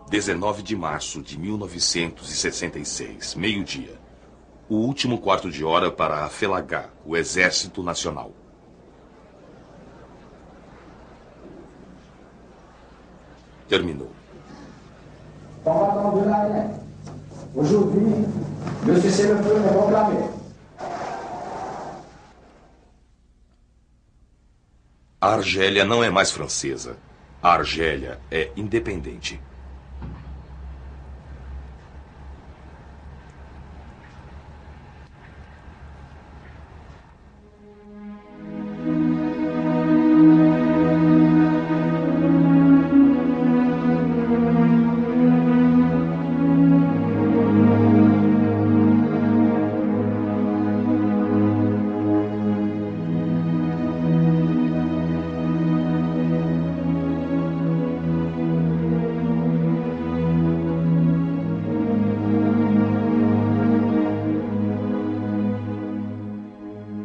19 de março de 1966, meio-dia. O último quarto de hora para a FELAGA, o Exército Nacional. Terminou. Aujourd'hui, le cessez-le-feu est proclamé. A Argélia não é mais francesa. A Argélia é independente.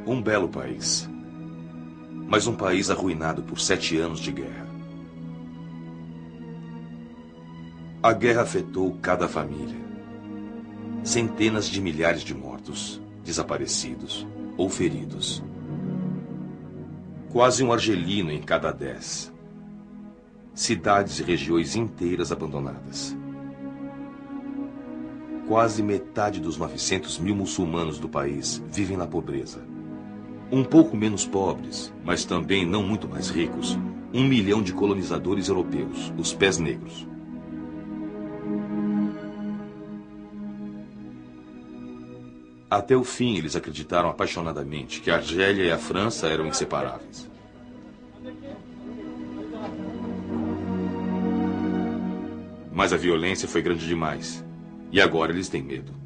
Um belo país. Mas um país arruinado por 7 anos de guerra. A guerra afetou cada família. Centenas de milhares de mortos, desaparecidos ou feridos. Quase um argelino em cada 10. Cidades e regiões inteiras abandonadas. Quase metade dos 900 mil muçulmanos do país vivem na pobreza. Um pouco menos pobres, mas também não muito mais ricos, 1 milhão de colonizadores europeus, os pés negros. Até o fim, eles acreditaram apaixonadamente que a Argélia e a França eram inseparáveis. Mas a violência foi grande demais. E agora eles têm medo.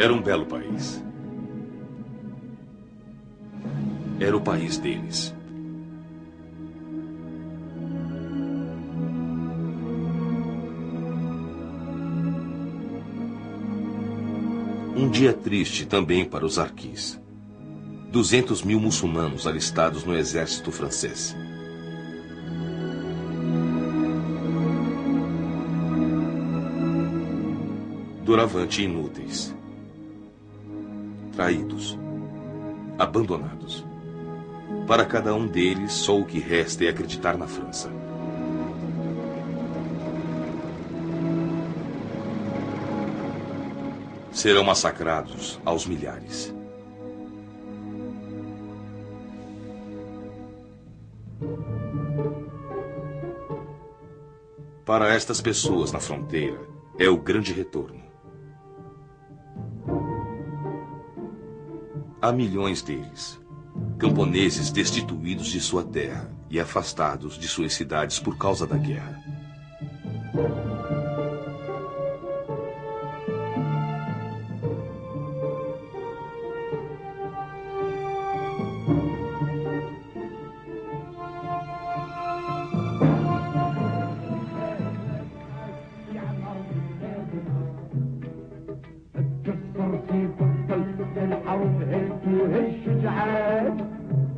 Era um belo país. Era o país deles. Um dia triste também para os arquis. 200 mil muçulmanos alistados no exército francês. Doravante inúteis. Traídos. Abandonados. Para cada um deles, só o que resta é acreditar na França. Serão massacrados aos milhares. Para estas pessoas na fronteira, é o grande retorno. Há milhões deles, camponeses destituídos de sua terra e afastados de suas cidades por causa da guerra.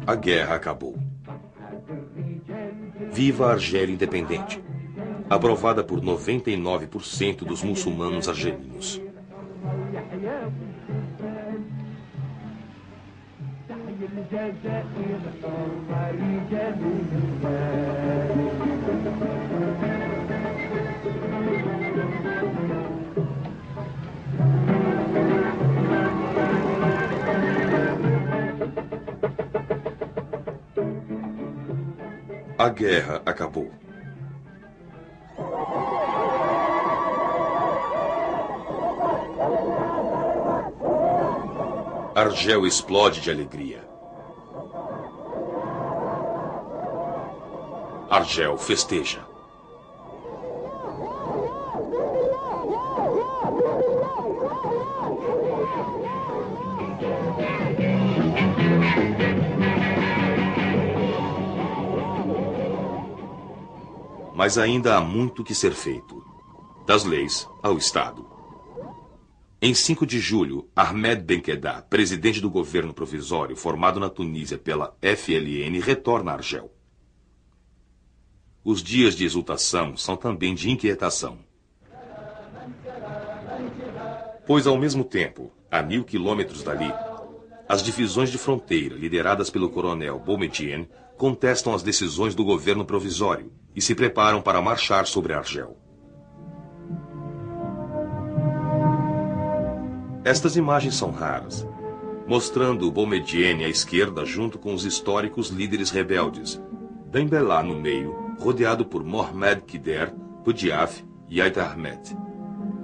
A guerra acabou. Viva a Argélia independente, aprovada por 99% dos muçulmanos argelinos. A guerra acabou. Argel explode de alegria. Argel festeja. Mas ainda há muito que ser feito, das leis ao Estado. Em 5 de julho, Ahmed Ben-Khedda, presidente do governo provisório formado na Tunísia pela FLN, retorna a Argel. Os dias de exultação são também de inquietação. Pois, ao mesmo tempo, a 1000 quilômetros dali, as divisões de fronteira, lideradas pelo coronel Boumediene, contestam as decisões do governo provisório e se preparam para marchar sobre Argel. Estas imagens são raras, mostrando Boumediene à esquerda junto com os históricos líderes rebeldes, Ben Bella no meio, rodeado por Mohamed Kider, Boudiaf e Ait Ahmed.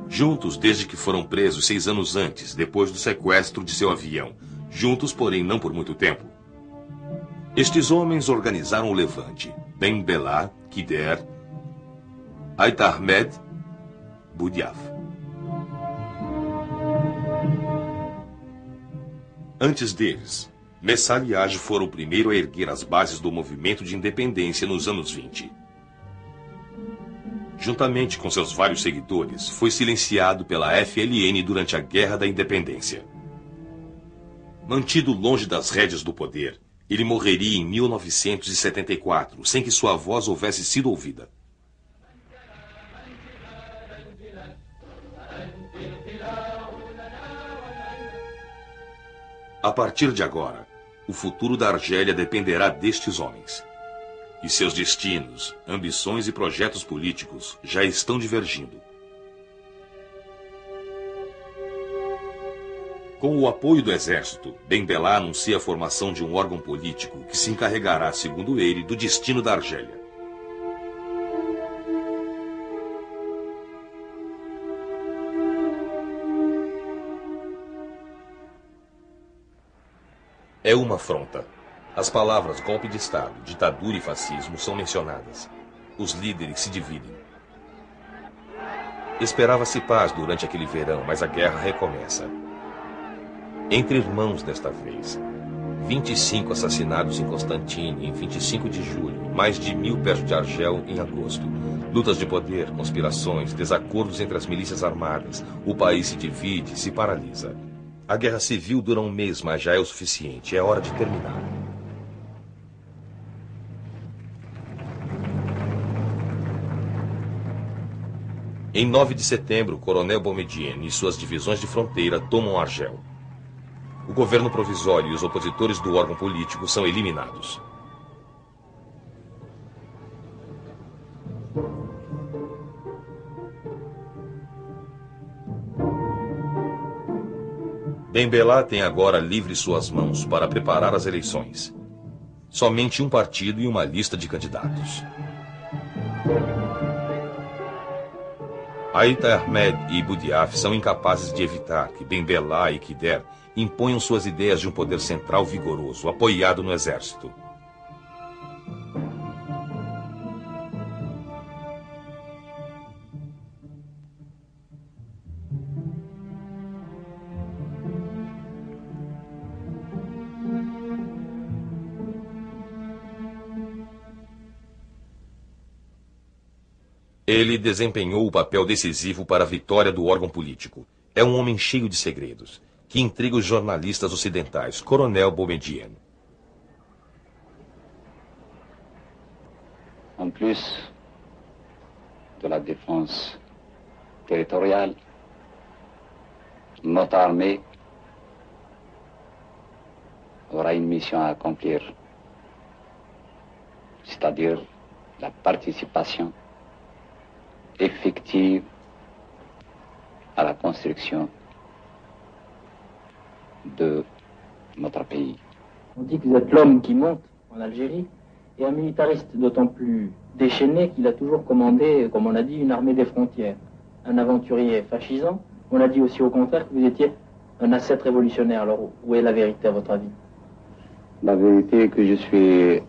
Juntos desde que foram presos 6 anos antes, depois do sequestro de seu avião. Juntos, porém, não por muito tempo. Estes homens organizaram o levante. Ben Bella, Kider, Ait Ahmed, Boudiaf. Antes deles, Messal e Haj foram o primeiro a erguer as bases do movimento de independência nos anos 20. Juntamente com seus vários seguidores, foi silenciado pela FLN durante a Guerra da Independência. Mantido longe das rédeas do poder, ele morreria em 1974, sem que sua voz houvesse sido ouvida. A partir de agora, o futuro da Argélia dependerá destes homens. E seus destinos, ambições e projetos políticos já estão divergindo. Com o apoio do exército, Ben Bella anuncia a formação de um órgão político que se encarregará, segundo ele, do destino da Argélia. É uma afronta. As palavras golpe de Estado, ditadura e fascismo são mencionadas. Os líderes se dividem. Esperava-se paz durante aquele verão, mas a guerra recomeça. Entre irmãos desta vez. 25 assassinados em Constantine em 25 de julho, mais de 1000 perto de Argel em agosto. Lutas de poder, conspirações, desacordos entre as milícias armadas. O país se divide, se paralisa. A guerra civil dura um mês, mas já é o suficiente. É hora de terminar. Em 9 de setembro, o coronel Boumediene e suas divisões de fronteira tomam Argel. O governo provisório e os opositores do órgão político são eliminados. Ben Bella tem agora livre suas mãos para preparar as eleições. Somente um partido e uma lista de candidatos. Ait Ahmed e Boudiaf são incapazes de evitar que Ben Bella e Kider imponham suas ideias de um poder central vigoroso, apoiado no exército. Ele desempenhou o papel decisivo para a vitória do órgão político. É um homem cheio de segredos, que intriga os jornalistas ocidentais, Coronel Boumediene. En plus de la défense territoriale, notre armée aura une mission à accomplir, c'est-à-dire la participation effective à la construction de notre pays. On dit que vous êtes l'homme qui monte en Algérie et un militariste d'autant plus déchaîné qu'il a toujours commandé, comme on a dit, une armée des frontières. Un aventurier fascisant. On a dit aussi au contraire que vous étiez un ascète révolutionnaire. Alors où est la vérité à votre avis? La vérité est que je suis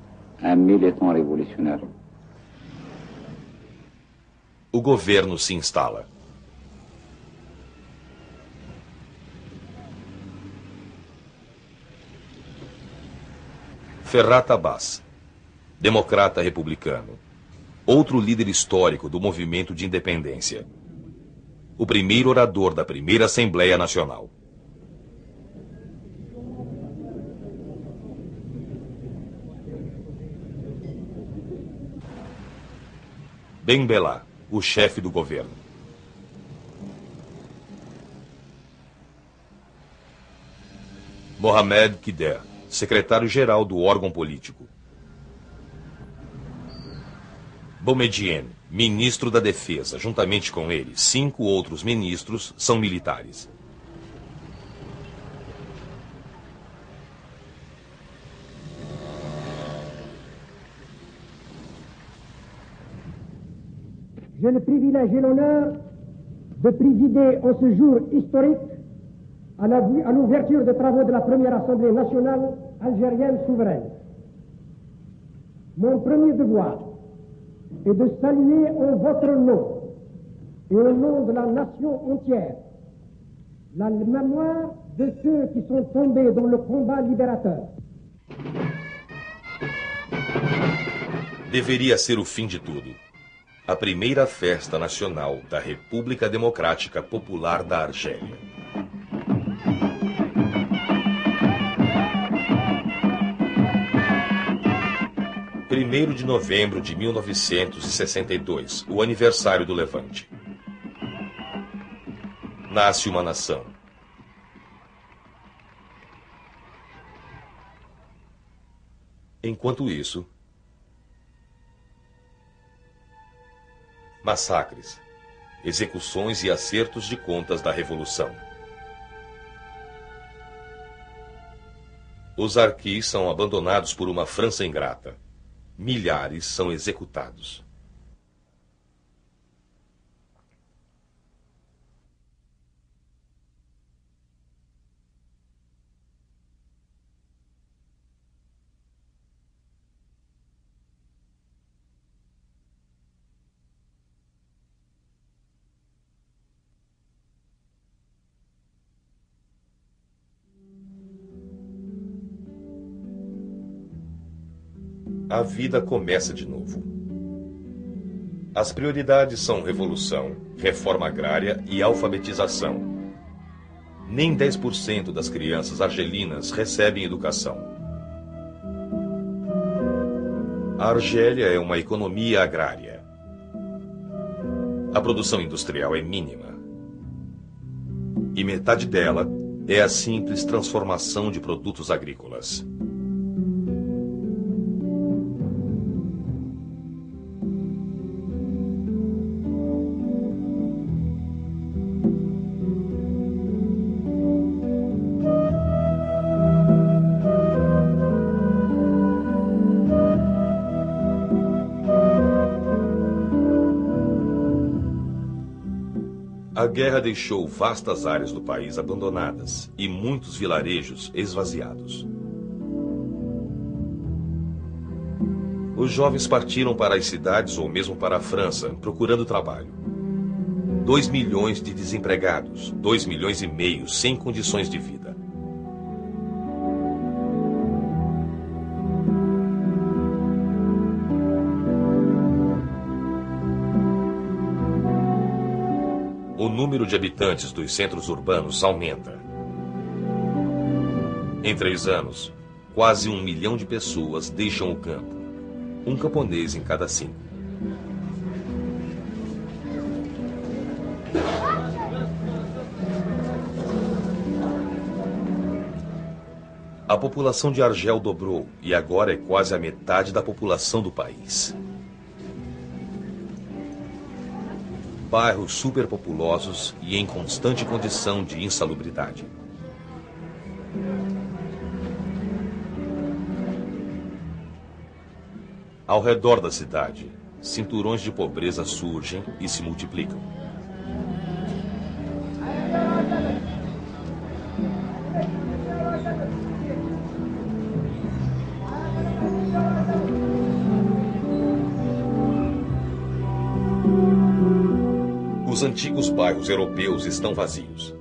un militant révolutionnaire. O governo se instala. Ferhat Abbas, democrata republicano, outro líder histórico do movimento de independência. o primeiro orador da primeira Assembleia Nacional. Ben Bella, o chefe do governo. Mohamed Kider, secretário-geral do órgão político. Boumediene, ministro da Defesa. Juntamente com ele, 5 outros ministros são militares. J'ai le privilège et l'honneur de présider en ce jour historique à l'ouverture des travaux de la première Assemblée nationale algérienne souveraine. Mon premier devoir est de saluer en votre nom et au nom de la nation entière la mémoire de ceux qui sont tombés dans le combat libérateur. Deveria ser o fim de tudo. A primeira festa nacional da República Democrática Popular da Argélia. Primeiro de novembro de 1962, o aniversário do Levante. Nasce uma nação. Enquanto isso, massacres, execuções e acertos de contas da Revolução. Os arquis são abandonados por uma França ingrata. Milhares são executados. A vida começa de novo. As prioridades são revolução, reforma agrária e alfabetização. Nem 10% das crianças argelinas recebem educação. A Argélia é uma economia agrária. A produção industrial é mínima. E metade dela é a simples transformação de produtos agrícolas. A guerra deixou vastas áreas do país abandonadas e muitos vilarejos esvaziados. Os jovens partiram para as cidades ou mesmo para a França, procurando trabalho. 2 milhões de desempregados, 2,5 milhões sem condições de vida. O número de habitantes dos centros urbanos aumenta. Em 3 anos, quase 1 milhão de pessoas deixam o campo. Um camponês em cada 5. A população de Argel dobrou e agora é quase a metade da população do país. Bairros superpopulosos e em constante condição de insalubridade. Ao redor da cidade, cinturões de pobreza surgem e se multiplicam. Os antigos bairros europeus estão vazios.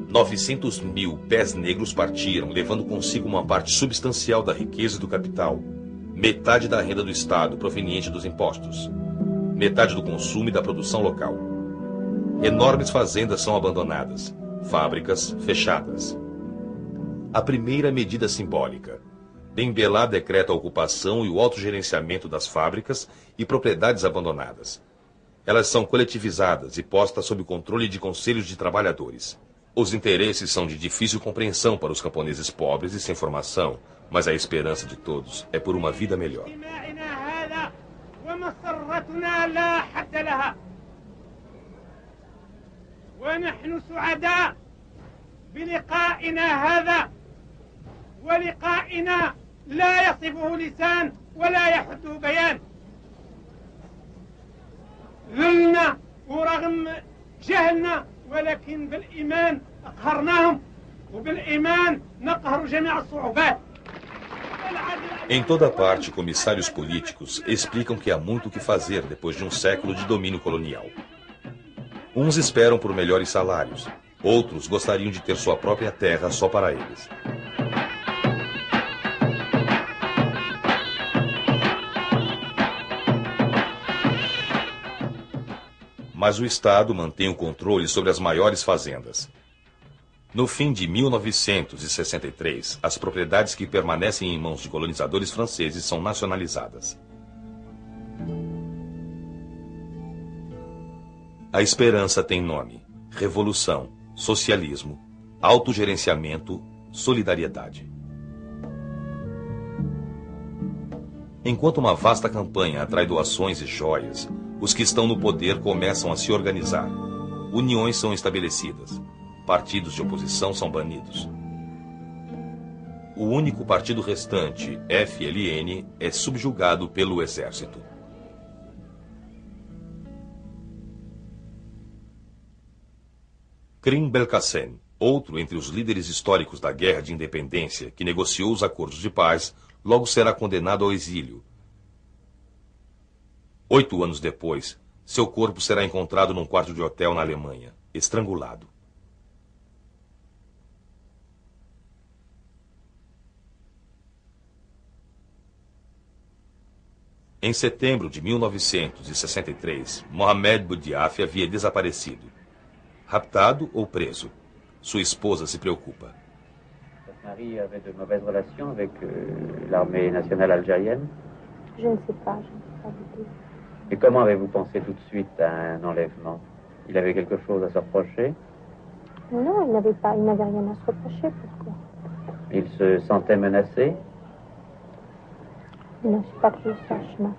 900 mil pés negros partiram, levando consigo uma parte substancial da riqueza e do capital, metade da renda do Estado proveniente dos impostos, metade do consumo e da produção local. Enormes fazendas são abandonadas, fábricas fechadas. A primeira medida simbólica. Ben Bella decreta a ocupação e o autogerenciamento das fábricas e propriedades abandonadas. Elas são coletivizadas e postas sob o controle de conselhos de trabalhadores. Os interesses são de difícil compreensão para os camponeses pobres e sem formação, mas a esperança de todos é por uma vida melhor. ونحن سعداء بلقائنا هذا ولقائنا لا يصفه لسان ولا يحده بيان. ذلنا ورغم جهلنا ولكن بالإيمان أقهرناهم وبالإيمان نقهر جميع الصعوبات. Em toda parte, comissários políticos explicam que há muito o que fazer depois de um século de domínio colonial. Uns esperam por melhores salários, outros gostariam de ter sua própria terra só para eles. Mas o Estado mantém o controle sobre as maiores fazendas. No fim de 1963, as propriedades que permanecem em mãos de colonizadores franceses são nacionalizadas. A esperança tem nome: revolução, socialismo, autogerenciamento, solidariedade. Enquanto uma vasta campanha atrai doações e joias, os que estão no poder começam a se organizar. Uniões são estabelecidas. Partidos de oposição são banidos. O único partido restante, FLN, é subjugado pelo exército. Krim Belkacem, outro entre os líderes históricos da Guerra de Independência que negociou os acordos de paz, logo será condenado ao exílio. 8 anos depois, seu corpo será encontrado num quarto de hotel na Alemanha, estrangulado. Em setembro de 1963, Mohamed Boudiaf havia desaparecido. Raptado ou preso? Sua esposa se preocupa. Votre mari avait de mauvaises relations avec l'armée nationale algérienne? Je ne sais pas du tout. Et comment avez-vous pensé tout de suite à un enlèvement? Il avait quelque chose à se reprocher? Non, il n'avait rien à se reprocher. Pourquoi? Il se sentait menacé? Non, c'est pas que je sache, non.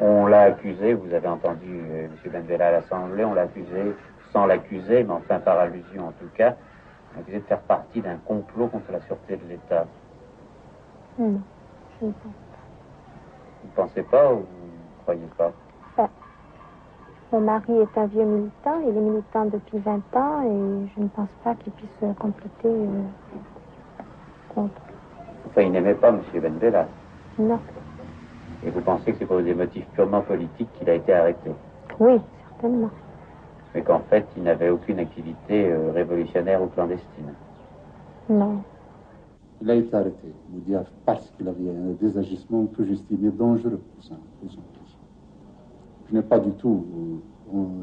On l'a accusé, vous avez entendu M. Ben Bella à l'Assemblée, on l'a accusé, sans l'accuser, mais enfin par allusion en tout cas, accusé de faire partie d'un complot contre la sûreté de l'État. Non, je ne pense pas. Vous ne pensez pas ou vous ne croyez pas? Enfin, mon mari est un vieux militant, il est militant depuis 20 ans et je ne pense pas qu'il puisse comploter contre. Enfin, il n'aimait pas M. Ben Bella. Non. Et vous pensez que c'est pour des motifs purement politiques qu'il a été arrêté? Oui, certainement. Mais qu'en fait, il n'avait aucune activité révolutionnaire ou clandestine? Non. Il a été arrêté, Boudiaf, parce qu'il avait des agissements que j'estimais dangereux pour son pays. Je n'ai pas du tout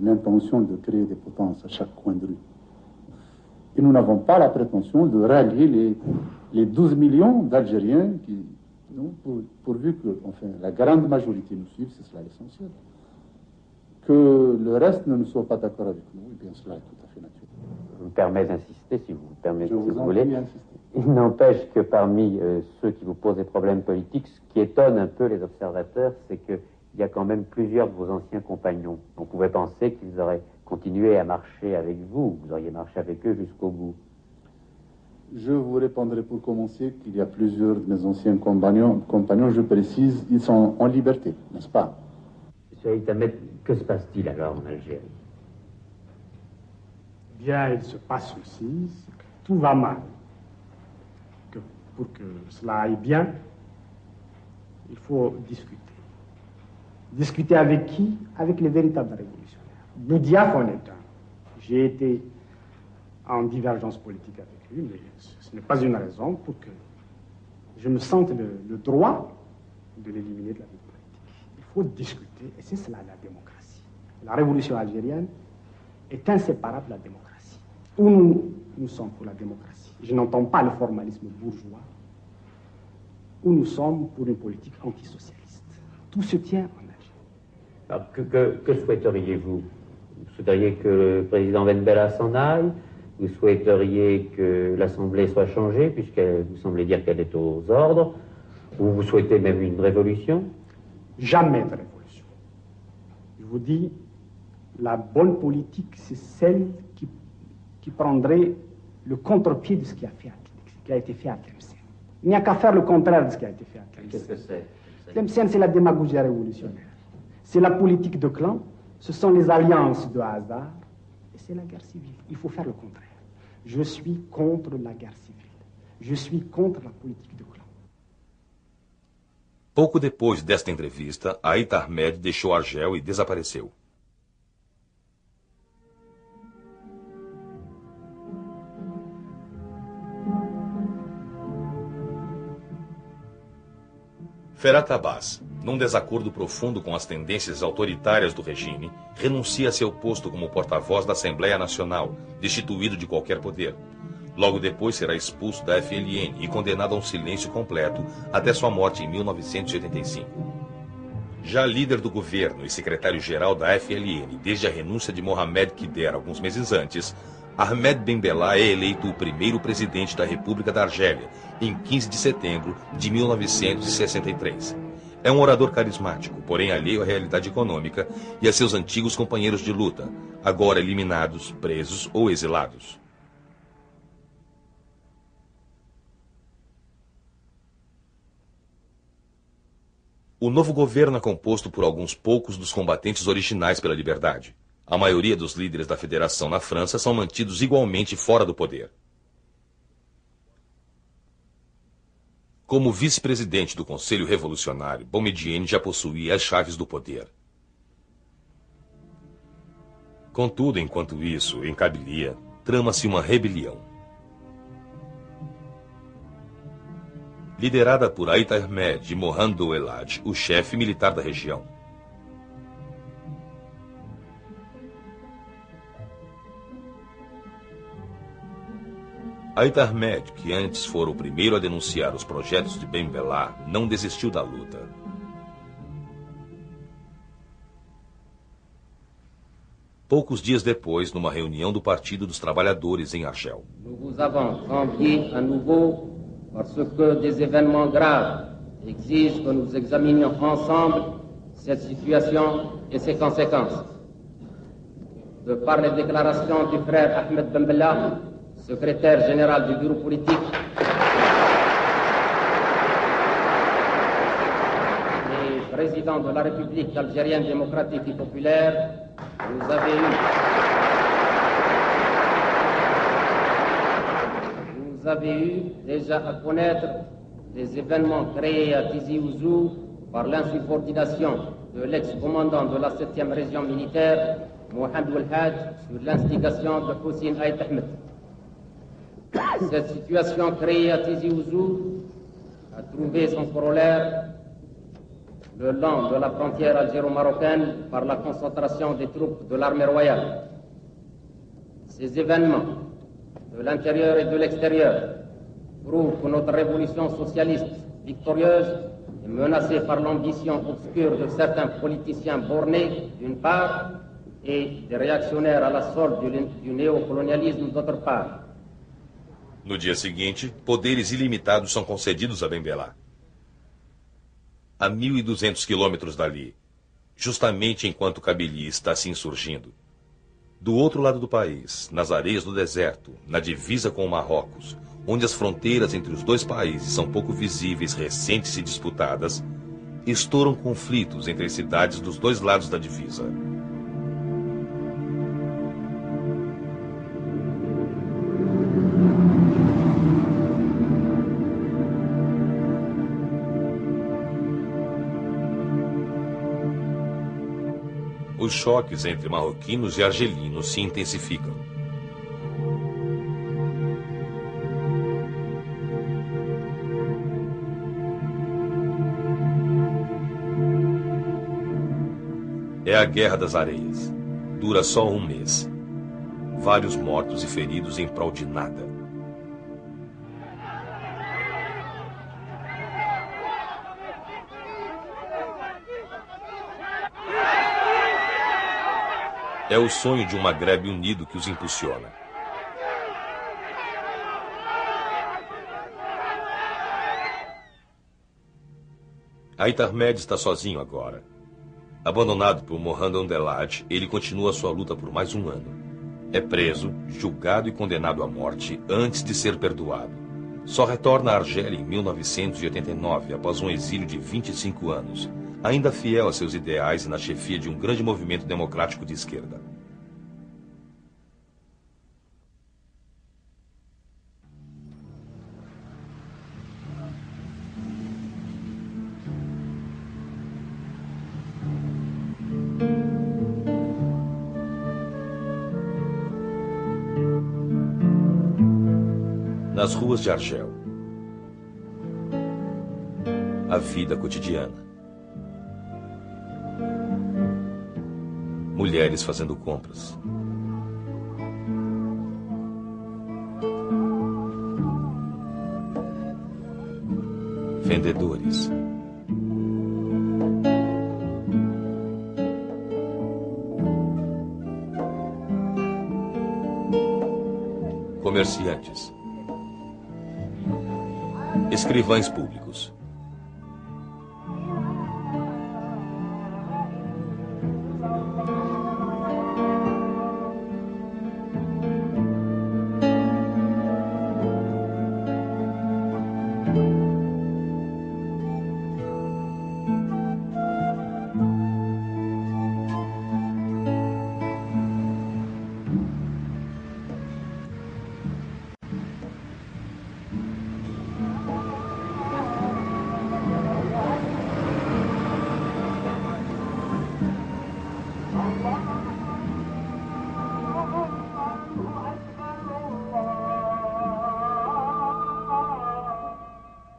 l'intention de créer des potences à chaque coin de rue. Et nous n'avons pas la prétention de rallier les 12 millions d'Algériens qui... Non, pourvu que enfin, la grande majorité nous suive, c'est cela l'essentiel. Que le reste ne soit pas d'accord avec nous, et bien cela est tout à fait naturel. Je me permets d'insister, si vous permettez, Je vous en prie, insister. Il n'empêche que parmi ceux qui vous posent des problèmes politiques, ce qui étonne un peu les observateurs, c'est qu'il y a quand même plusieurs de vos anciens compagnons. On pouvait penser qu'ils auraient continué à marcher avec vous, vous auriez marché avec eux jusqu'au bout. Je vous répondrai pour commencer qu'il y a plusieurs de mes anciens compagnons, je précise, ils sont en liberté, n'est-ce pas? Monsieur Haït-Ahmed, que se passe-t-il alors en Algérie? Bien, il se passe aussi, tout va mal. Pour que cela aille bien, il faut discuter. Discuter avec qui? Avec les véritables révolutionnaires. Boudiaf en est un. J'ai été en divergence politique avec lui, mais ce n'est pas une raison pour que je me sente le droit de l'éliminer de la vie politique. Il faut discuter, et c'est cela la démocratie. La révolution algérienne est inséparable de la démocratie. Ou nous sommes pour la démocratie, je n'entends pas le formalisme bourgeois, ou nous sommes pour une politique antisocialiste. Tout se tient en Algérie. Alors, que souhaiteriez-vous? Vous souhaiteriez que le président Ben Bella s'en aille? Vous souhaiteriez que l'Assemblée soit changée, puisqu'elle vous semblez dire qu'elle est aux ordres? Ou vous souhaitez même une révolution? Jamais de révolution. Je vous dis, la bonne politique, c'est celle qui prendrait le contre-pied de ce qui a été fait à Tlemcen. Il n'y a qu'à faire le contraire de ce qui a été fait à Tlemcen. Qu'est-ce que c'est? Tlemcen, c'est la démagogie révolutionnaire. C'est la politique de clan, ce sont les alliances de hasard, et c'est la guerre civile. Il faut faire le contraire. Je suis contre la guerre civile. Je suis contre la politique de clan. Pouco depois desta entrevista, Ait Ahmed deixou Argel e desapareceu. Ferhat Abbas, num desacordo profundo com as tendências autoritárias do regime, renuncia a seu posto como porta-voz da Assembleia Nacional, destituído de qualquer poder. Logo depois será expulso da FLN e condenado a um silêncio completo até sua morte em 1985. Já líder do governo e secretário-geral da FLN desde a renúncia de Mohamed Kider alguns meses antes, Ahmed Ben Bella é eleito o primeiro presidente da República da Argélia, em 15 de setembro de 1963. É um orador carismático, porém alheio à realidade econômica e a seus antigos companheiros de luta, agora eliminados, presos ou exilados. O novo governo é composto por alguns poucos dos combatentes originais pela liberdade. A maioria dos líderes da federação na França são mantidos igualmente fora do poder. Como vice-presidente do Conselho Revolucionário, Boumediene já possuía as chaves do poder. Contudo, enquanto isso, em Kabylia, trama-se uma rebelião. Liderada por Ait Ahmed e Mohamed Ouelad, o chefe militar da região. Ait Ahmed, que antes fora o primeiro a denunciar os projetos de Ben Bella, não desistiu da luta. Poucos dias depois, numa reunião do Partido dos Trabalhadores em Argel. Nous vous avons conviés à nouveau parce que des événements graves exigent que nous examinions ensemble cette situation et ses conséquences. De par les déclarations du frère Ahmed Ben Bella, secrétaire général du bureau politique, et président de la République algérienne démocratique et populaire, vous avez eu déjà à connaître les événements créés à Tizi Ouzou par l'insubordination de l'ex-commandant de la 7e région militaire, Mohamed Ouelhadj, sur l'instigation de Hossein Ait Ahmed. Cette situation créée à Tizi Ouzou a trouvé son corollaire le long de la frontière algéro-marocaine par la concentration des troupes de l'armée royale. Ces événements, de l'intérieur et de l'extérieur, prouvent que notre révolution socialiste victorieuse est menacée par l'ambition obscure de certains politiciens bornés, d'une part, et des réactionnaires à la solde du néocolonialisme, d'autre part. No dia seguinte, poderes ilimitados são concedidos a Ben Bella. A 1.200 quilômetros dali, justamente enquanto Kabylie está se insurgindo. Do outro lado do país, nas areias do deserto, na divisa com o Marrocos, onde as fronteiras entre os dois países são pouco visíveis, recentes e disputadas, estouram conflitos entre as cidades dos dois lados da divisa. Os choques entre marroquinos e argelinos se intensificam. É a Guerra das Areias. Dura só um mês. Vários mortos e feridos em prol de nada. É o sonho de um Maghreb unido que os impulsiona. Aitar Med está sozinho agora. Abandonado por Mohamed Ondelat, ele continua sua luta por mais um ano. É preso, julgado e condenado à morte antes de ser perdoado. Só retorna à Argélia em 1989, após um exílio de 25 anos, ainda fiel a seus ideais e na chefia de um grande movimento democrático de esquerda. Nas ruas de Argel. A vida cotidiana. Mulheres fazendo compras. Vendedores. Comerciantes. Escrivães públicos.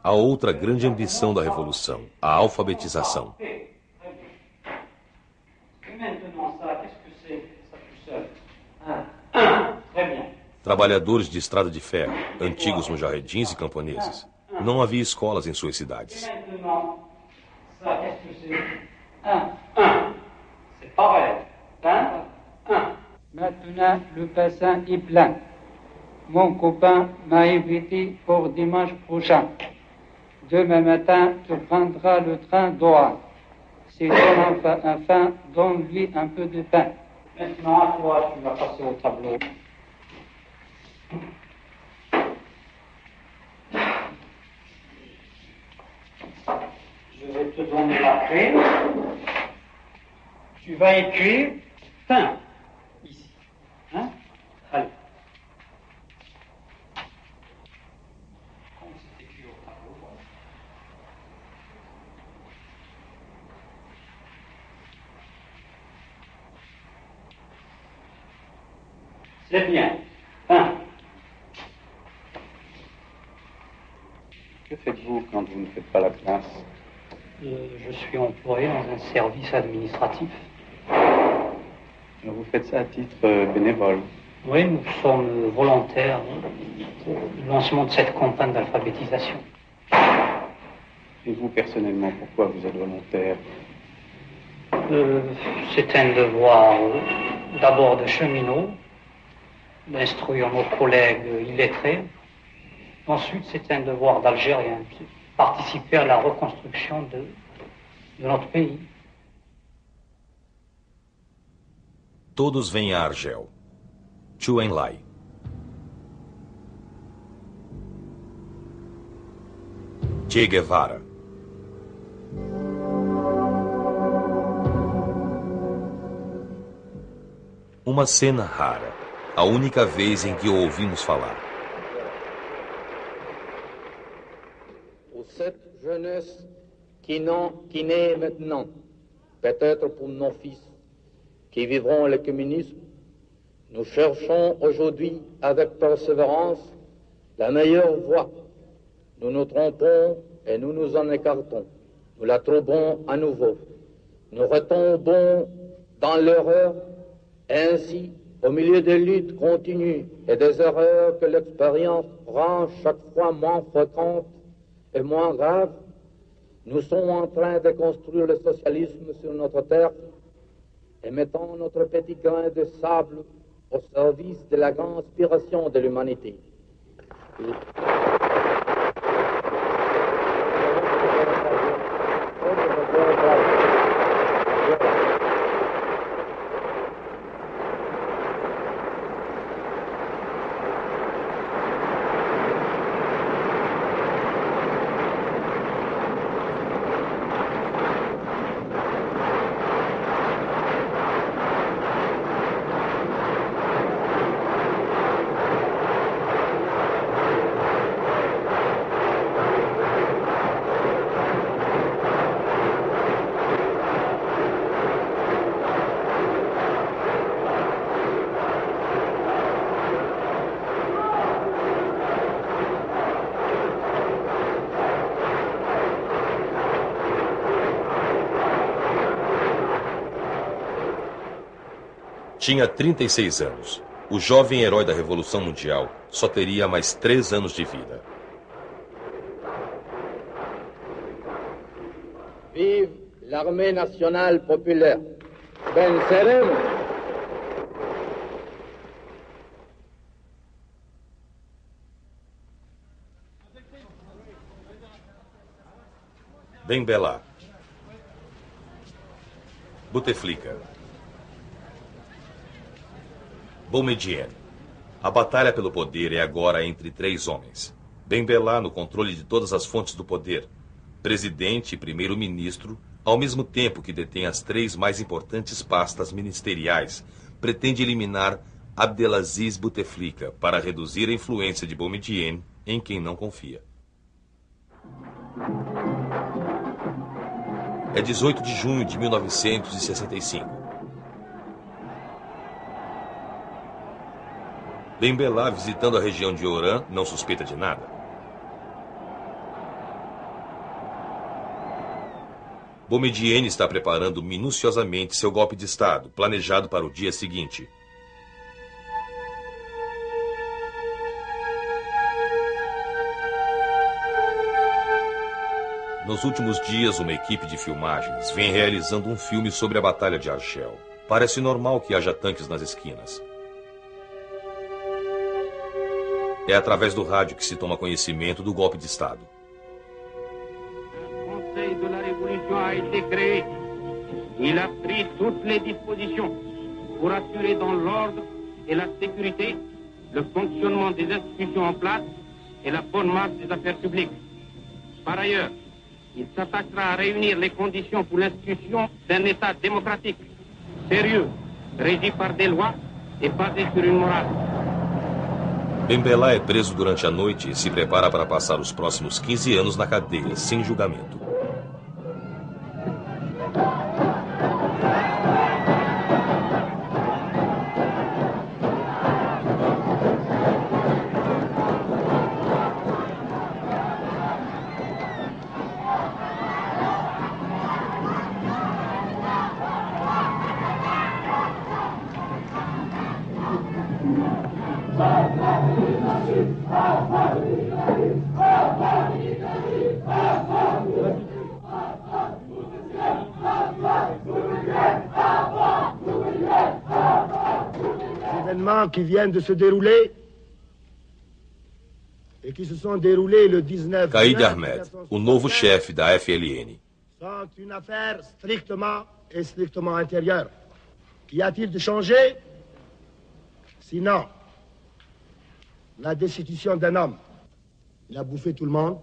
A outra grande ambição da Revolução, a alfabetização. Trabalhadores de estrada de ferro, antigos mujahedins e camponeses. Não havia escolas em suas cidades. Maintenant, le bassin est plein. Mon copain m'a invité pour dimanche prochain. Demain matin, tu prendras le train d'Oran. Si ton enfant, donne-lui un peu de pain. Maintenant, toi, tu vas passer au tableau. Je vais te donner la clé. Tu vas écrire pain ici. Hein? Allez. C'est bien. Hein? Que faites-vous quand vous ne faites pas la classe? Je suis employé dans un service administratif. Alors vous faites ça à titre bénévole? Oui, nous sommes volontaires pour le lancement de cette campagne d'alphabétisation. Et vous, personnellement, pourquoi vous êtes volontaire? C'est un devoir d'abord de cheminot, d'instruire nos collègues illettrés. Ensuite, c'est un devoir d'Algérien, participer à la reconstruction de notre pays. Todos vêm a Argel. Chu Enlai. Che Guevara. Uma cena rara, a única vez em que o ouvimos falar. Pour cette jeunesse qui naît maintenant, peut-être pour nos fils qui vivront le communisme, nous cherchons aujourd'hui avec persévérance la meilleure voie. Nous nous trompons et nous nous en écartons. Nous la trouvons à nouveau. Nous retombons dans l'erreur et ainsi au milieu des luttes continues et des erreurs que l'expérience rend chaque fois moins fréquentes et moins graves, nous sommes en train de construire le socialisme sur notre terre et mettons notre petit grain de sable au service de la grande inspiration de l'humanité. Tinha 36 anos. O jovem herói da Revolução Mundial só teria mais 3 anos de vida. Vive l'armée nationale populaire. Venceremos. Ben Bella. Bouteflika. Boumediene. A batalha pelo poder é agora entre 3 homens. Ben Bella no controle de todas as fontes do poder. Presidente e primeiro-ministro, ao mesmo tempo que detém as 3 mais importantes pastas ministeriais, pretende eliminar Abdelaziz Bouteflika para reduzir a influência de Boumediene em quem não confia. É 18 de junho de 1965. Ben Bella, visitando a região de Oran, não suspeita de nada. Boumediene está preparando minuciosamente seu golpe de Estado, planejado para o dia seguinte. Nos últimos dias, uma equipe de filmagens vem realizando um filme sobre a Batalha de Argel. Parece normal que haja tanques nas esquinas. É através do rádio que se toma conhecimento do golpe de Estado. Le Conseil de la Révolution a été créé. Il a pris toutes les dispositions pour assurer dans l'ordre et la sécurité le fonctionnement des institutions en place et la bonne marche des affaires publiques. Par ailleurs, il s'attachera à réunir les conditions pour l'institution d'un État démocratique, sérieux, régi par des lois et basé sur une morale. Ben Bella é preso durante a noite e se prepara para passar os próximos 15 anos na cadeia, sem julgamento. Qui viennent de se dérouler et qui se sont déroulés le 19 Qaïd Ahmed, o novo chefe da FLN. sont une affaire strictement intérieure. Qu'y a-t-il de changé? Sinon, la destitution d'un homme. Il a bouffé tout le monde.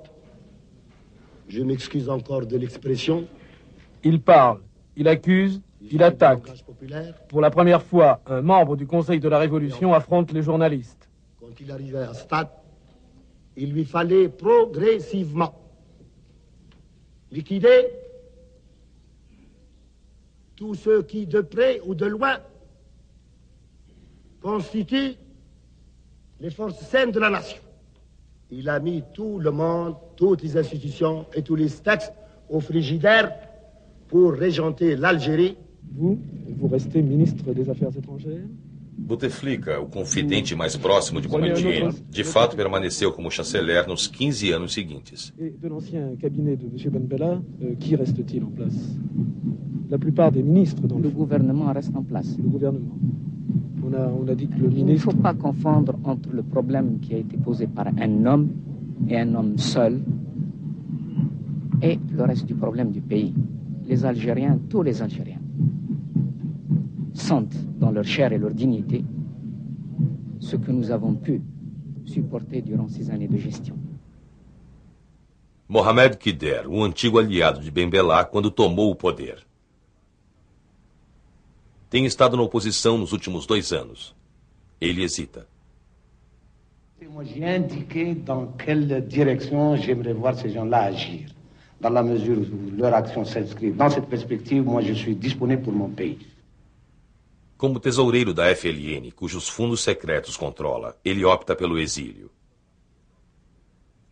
Je m'excuse encore de l'expression. Il parle, il accuse, il attaque. Pour la première fois, un membre du Conseil de la Révolution affronte les journalistes. Quand il arrivait à Stade, il lui fallait progressivement liquider tous ceux qui, de près ou de loin, constituent les forces saines de la nation. Il a mis tout le monde, toutes les institutions et tous les textes au frigidaire pour régenter l'Algérie. Vous restez ministre des Affaires étrangères? Bouteflika, o confidente mais próximo de Boumediene, de fato permaneceu como chanceler nos 15 anos seguintes. Et de l'ancien cabinet de M. Ben Bella, qui reste-t-il en place? La plupart des ministres dans le gouvernement reste en place. Le gouvernement. On a dit que le Il ministre... ne faut pas confondre entre le problème qui a été posé par un homme et un homme seul et le reste du problème du pays. Les Algériens, tous les Algériens, sentent dans leur chair et leur dignité ce que nous avons pu supporter durant ces années de gestion. Mohamed Kider, um antigo aliado de Ben Bella quando tomou o poder. Tem estado na oposição nos últimos 2 anos. Ele hesita. Moi, j'ai indiqué dans quelle direction j'aimerais voir ces gens-là agir. Dans la mesure où leur action s'inscrit dans cette perspective, moi, je suis disponible pour mon pays. Como tesoureiro da FLN, cujos fundos secretos controla, ele opta pelo exílio.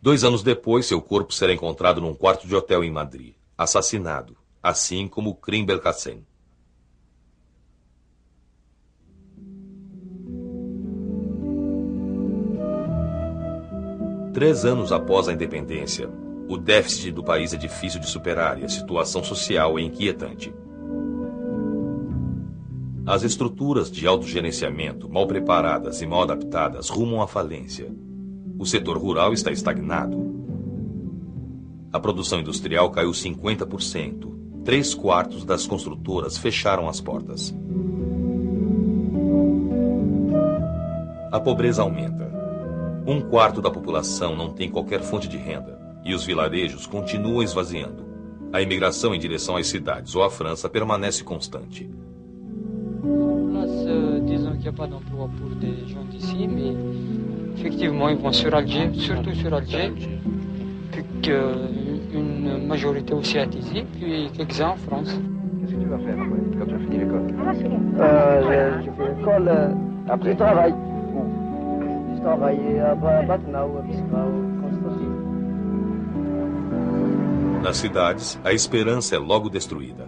2 anos depois, seu corpo será encontrado num quarto de hotel em Madrid, assassinado, assim como Krim Belkacem. Três anos após a independência, o déficit do país é difícil de superar e a situação social é inquietante. As estruturas de autogerenciamento, mal preparadas e mal adaptadas, rumam à falência. O setor rural está estagnado. A produção industrial caiu 50%. 3/4 das construtoras fecharam as portas. A pobreza aumenta. 1/4 da população não tem qualquer fonte de renda e os vilarejos continuam esvaziando. A imigração em direção às cidades ou à França permanece constante. Disons qu'il n'y a pas d'emploi pour des gens d'ici, mais effectivement, ils vont sur Alger, surtout sur Alger, puis une majorité aussi à Tizi, puis quelques-uns en France. Qu'est-ce que tu vas faire quand tu as fini l'école? J'ai fait l'école, après je travaille. Je travaille à Batna ou à Biskra ou Constantine. Nas cidades, a esperança é logo destruída.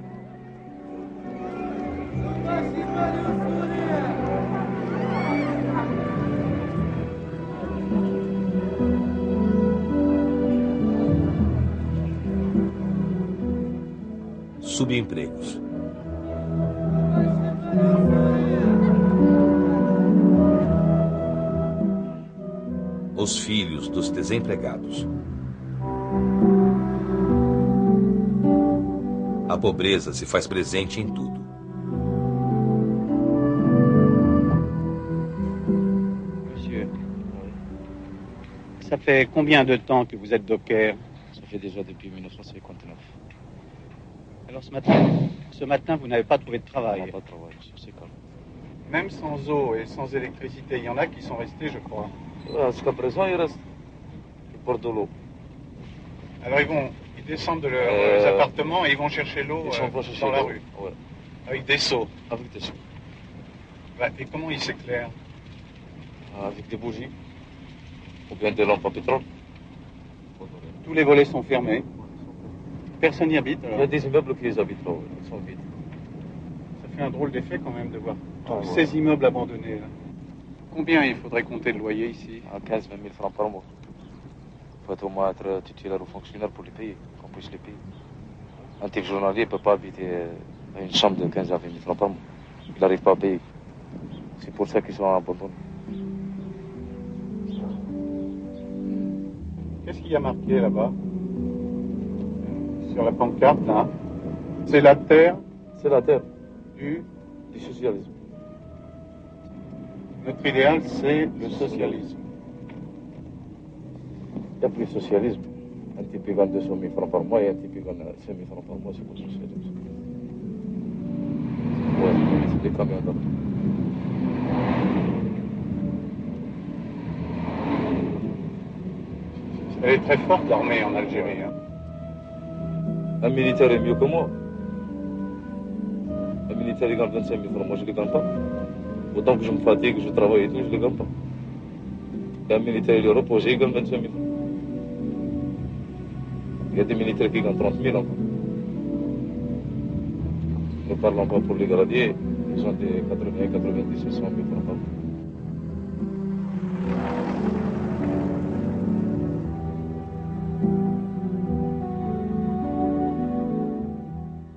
Subempregos. Os filhos dos desempregados. A pobreza se faz presente em tudo. Monsieur, ça fait combien de temps que vous êtes docker? Ça fait déjà depuis 1959. Alors ce matin, vous n'avez pas trouvé de travail? Non, pas de travail, c'est calme. Même sans eau et sans électricité, il y en a qui sont restés, je crois. Jusqu'à présent, il reste le port de l'eau. Alors ils descendent de leurs appartements et ils vont chercher l'eau dans la rue. Ouais. Avec des seaux. Avec des seaux. Et comment ils s'éclairent? Avec des bougies. Ou bien des lampes à pétrole. Tous les volets sont fermés. Personne n'y habite alors? Il y a des immeubles qui les habitent là, ils sont vides. Ça fait un drôle d'effet quand même de voir tous ces immeubles abandonnés là. Combien il faudrait compter de loyer ici? À 15 000 francs par mois. Il faut au moins être titulaire ou fonctionnaire pour les payer, qu'on puisse les payer. Un type journalier ne peut pas habiter une chambre de 15 à 20 000 francs par mois. Il n'arrive pas à payer. C'est pour ça qu'ils sont abandonnés. Qu'est-ce qu'il y a marqué là-bas? Sur la pancarte, là. C'est la terre. C'est la terre. Du socialisme. Notre idéal, c'est le socialisme. Il n'y a plus de socialisme. Un type qui gagne 200 000 francs par mois et un type qui gagne 5 000 francs par mois, c'est pas le socialisme. Ouais, c'est des camions d'or. Elle est très forte, l'armée en Algérie. Hein. Un militaire est mieux que moi. Un militaire, il gagne 25 000 francs. Moi, je ne les gagne pas. Autant que je me fatigue, je travaille et tout, je ne les gagne pas. Et un militaire, il est reposé, il gagne 25 000 francs. Il y a des militaires qui gagnent 30 000 encore. Ne parlons pas pour les gradiers. Les gens de 80 et 90 se sont mis pour pas.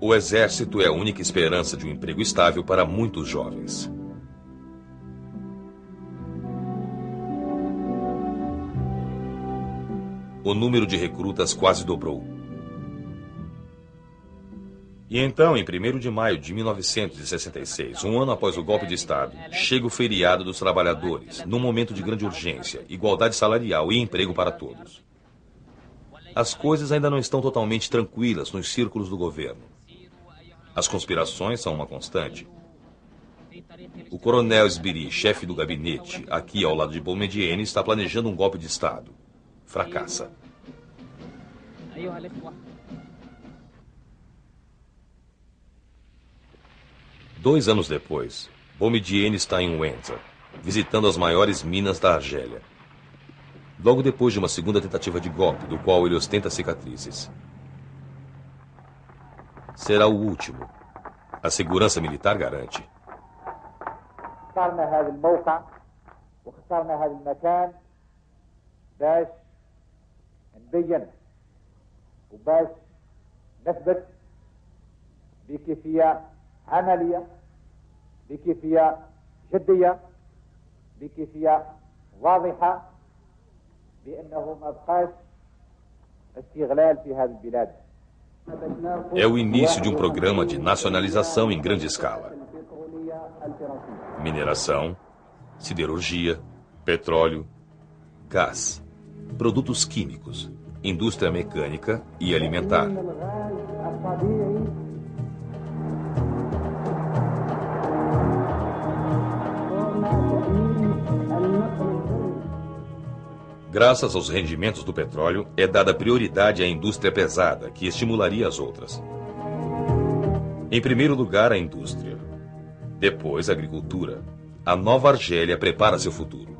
O exército é a única esperança de um emprego estável para muitos jovens. O número de recrutas quase dobrou. E então, em 1º de maio de 1966, um ano após o golpe de Estado, chega o feriado dos trabalhadores, num momento de grande urgência, igualdade salarial e emprego para todos. As coisas ainda não estão totalmente tranquilas nos círculos do governo. As conspirações são uma constante. O coronel Sbiri, chefe do gabinete, aqui ao lado de Boumediene, está planejando um golpe de Estado. Fracassa. 2 anos depois, Boumediene está em Ouenza, visitando as maiores minas da Argélia. Logo depois de uma segunda tentativa de golpe, do qual ele ostenta cicatrizes. Será o último. A segurança militar garante. اخترنا هذا الموقع واخترنا هذا المكان باش نبين وباش نثبت بكيفية عملية بكيفية جدية بكيفية واضحة بأنه ما بقاش استغلال في هذه البلاد. É o início de um programa de nacionalização em grande escala. Mineração, siderurgia, petróleo, gás, produtos químicos, indústria mecânica e alimentar. Graças aos rendimentos do petróleo, é dada prioridade à indústria pesada, que estimularia as outras. Em primeiro lugar, a indústria. Depois, a agricultura. A nova Argélia prepara seu futuro.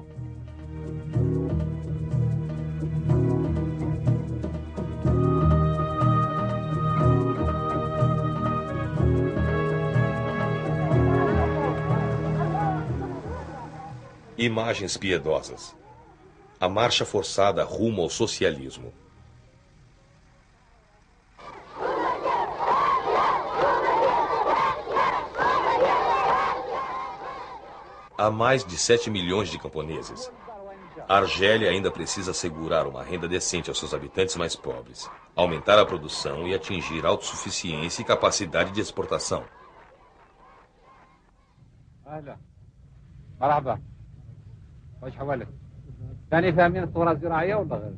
Imagens piedosas. A marcha forçada rumo ao socialismo. Há mais de 7 milhões de camponeses. A Argélia ainda precisa assegurar uma renda decente aos seus habitantes mais pobres, aumentar a produção e atingir autossuficiência e capacidade de exportação. ثاني فاهمين الثورة الزراعية ولا غير؟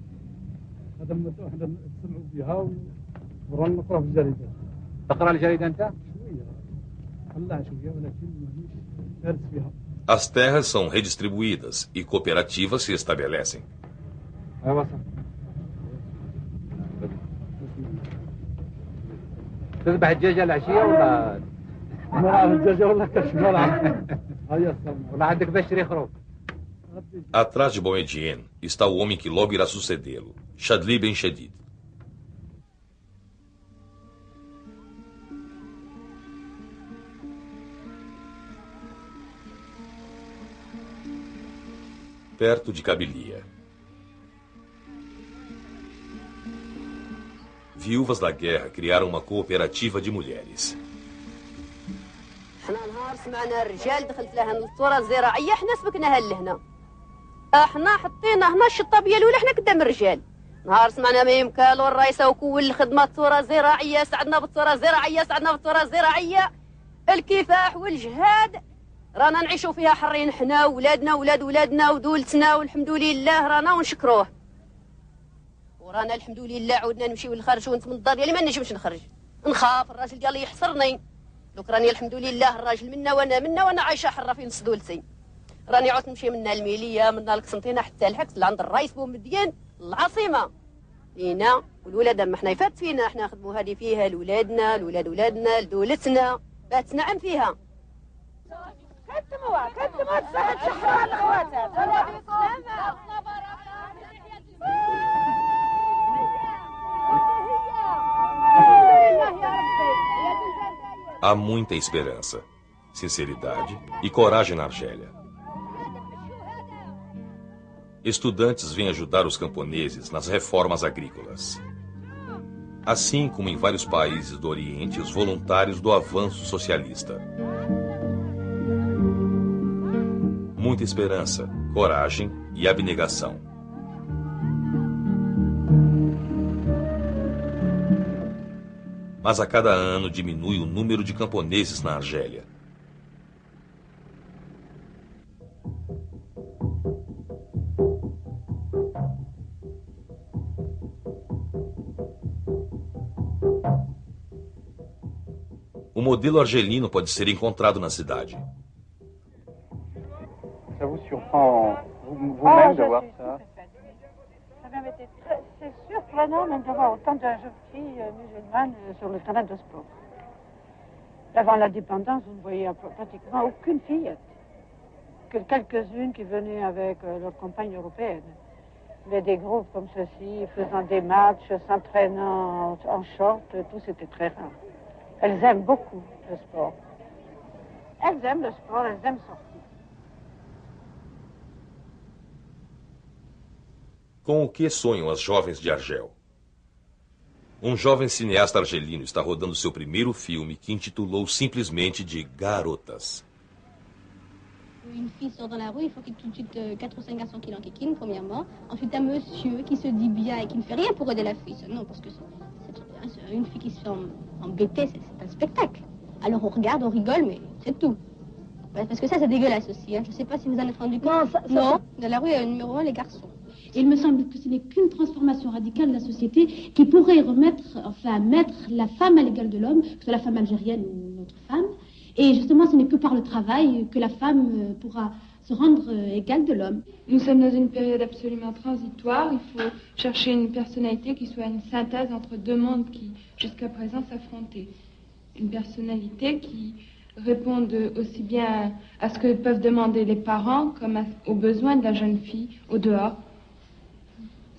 هذا احنا نسمعوا بها ونروح نقرأ في الجريدة. تقرأ الجريدة أنت؟ شوية. طلع شوية ولكن مانيش دارس فيها. As terras são redistribuídas e cooperativas se estabelecem. أيوة صح. تذبح الدجاجة العشية ولا؟ ما الدجاجة ولا كاش ولا عندك بشري خروف؟ Atrás de Boumediene está o homem que logo irá sucedê-lo, Chadli Ben Chedid. Perto de Kabilia. Viúvas da guerra criaram uma cooperativa de mulheres. احنا نهار سمعنا الرجال دخلت لها الثورة الزراعية احنا سبقناها لهنا. احنا حطينا هنا الشطابية الأولى احنا قدام الرجال. نهار سمعنا ميم كالو الرئيسة وكول خدمة الثورة الزراعية سعدنا بالثورة الزراعية سعدنا بالثورة الزراعية. الكفاح والجهاد رانا نعيشوا فيها حرين حنا وولادنا وولاد ولادنا ودولتنا والحمد لله رانا ونشكروه. ورانا الحمد لله عودنا نمشيو للخارج ونت من الدار ديالي ما نجمش نخرج. نخاف الراجل ديالي يحصرني. دوك راني الحمد لله الراجل منا وانا عايشه حره في نص دولتي. راني عدت نمشي منا الميليه منا القسنطينه حتى الحكس لعند الرئيس بومدين العاصمه لينا والولاد ما حنا يفات فينا حنا نخدموا هذه فيها لولادنا لولاد ولادنا لدولتنا بات نعم فيها. كتموا تساعد شحروا على اخواتها Há muita esperança. sinceridade e coragem na Argélia. Estudantes vêm ajudar os camponeses nas reformas agrícolas. Assim como em vários países do Oriente, os voluntários do avanço socialista. Muita esperança, coragem e abnegação. Mas a cada ano diminui o número de camponeses na Argélia. O modelo argelino pode ser encontrado na cidade. Ça vous surprend vous-même de voir ça? C'est surprenant même de voir autant de jeunes filles musulmanes sur le terrain de sport. Avant l'indépendance, vous ne voyez pratiquement aucune fillette. Que quelques-unes qui venaient avec leurs compagnes européennes. Mais des groupes comme ceci, faisant des matchs, s'entraînant en short, tout c'était très rare. Elles aiment beaucoup le sport. Elles aiment le sport, elles aiment sortir. Com o que sonham as jovens de Argel? Um jovem cineasta argelino está rodando seu primeiro filme que intitulou simplesmente de Garotas. Une fille sort dans la rue, il faut qu'il y ait tout de suite 4 ou 5 garçons qui l'enquiquinent, premièrement. Ensuite, un monsieur qui se dit bien et qui ne fait rien pour aider la fille. Non, parce que c'est une fille qui se fait embêter, c'est un spectacle. Alors on regarde, on rigole, mais c'est tout. Parce que ça, c'est dégueulasse aussi. Hein. Je ne sais pas si vous en êtes rendu compte. Non, dans la rue, numéro 1, les garçons. Il me semble que ce n'est qu'une transformation radicale de la société qui pourrait mettre la femme à l'égal de l'homme, que ce soit la femme algérienne ou une autre femme. Et justement, ce n'est que par le travail que la femme pourra se rendre égale de l'homme. Nous sommes dans une période absolument transitoire. Il faut chercher une personnalité qui soit une synthèse entre deux mondes qui, jusqu'à présent, s'affrontaient. Une personnalité qui réponde aussi bien à ce que peuvent demander les parents comme aux besoins de la jeune fille au dehors.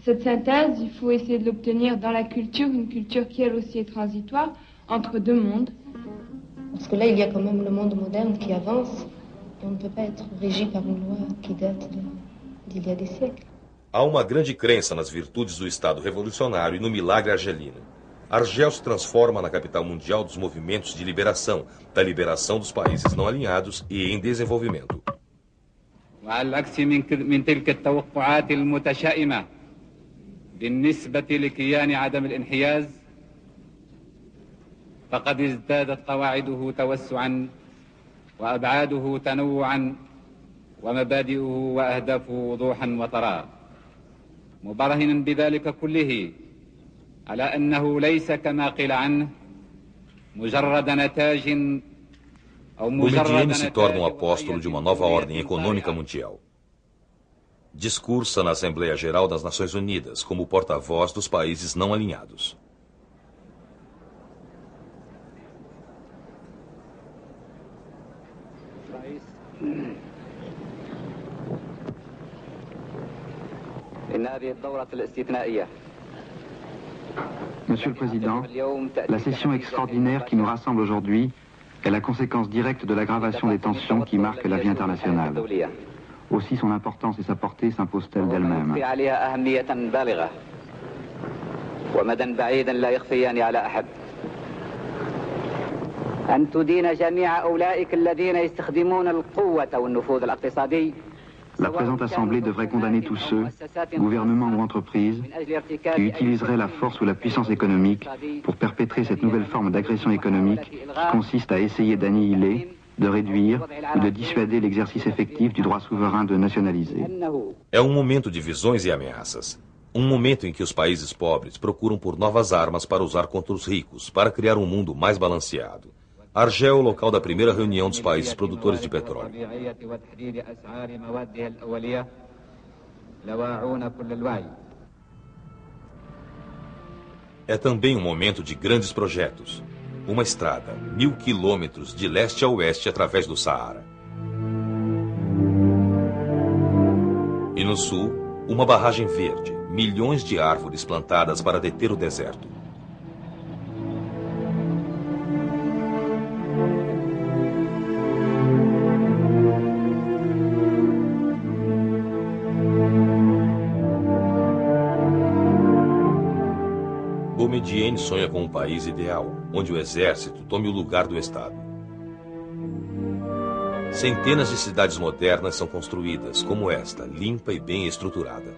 Cette synthèse, il faut essayer de l'obtenir dans la culture, une culture qui elle aussi est transitoire, entre deux mondes. Parce que là, il y a quand même le monde moderne qui avance et on ne peut pas être régi par une loi qui date d'il y a des siècles. Há uma grande crença nas virtudes do Estado revolucionário e no milagre argelino. Argel se transforma na capital mundial dos movimentos de liberação, da liberação dos países não alinhados e em desenvolvimento. وعلى العكس من تلك التوقعات المتشائمة بالنسبة لكيان عدم الانحياز فقد ازدادت قواعده توسعا وأبعاده تنوعا ومبادئه وأهدافه وضوحا وطراء مبرهنا بذلك كله على أنه ليس كما قيل عنه مجرد نتاج أو O مجرد Mediane se torna um apóstolo de uma nova ordem econômica mundial. Discursa na Assembleia Geral das Nações Unidas como porta-voz dos países não alinhados. Monsieur le Président, la session extraordinaire qui nous rassemble aujourd'hui est la conséquence directe de l'aggravation des tensions qui marquent la vie internationale. Aussi son importance et sa portée s'imposent-elles d'elles-mêmes. أن تدين جميع أولئك الذين يستخدمون القوة والنفوذ الاقتصادي. La présente Assemblée devrait condamner tous ceux, gouvernements ou entreprises, qui utiliseraient la force ou la puissance économique pour perpétrer cette nouvelle forme d'agression économique qui consiste à essayer d'annihiler, de réduire ou de dissuader l'exercice effectif du droit souverain de nationaliser. É um momento de visões e ameaças. Um momento em que os países pobres procuram por novas armas para usar contra os ricos, para criar um mundo mais balanceado. Argel é o local da primeira reunião dos países produtores de petróleo. É também um momento de grandes projetos. Uma estrada, 1000 quilômetros de leste a oeste através do Saara. E no sul, uma barragem verde, milhões de árvores plantadas para deter o deserto. Boumediene sonha com um país ideal, onde o exército tome o lugar do Estado. Centenas de cidades modernas são construídas, como esta, limpa e bem estruturada.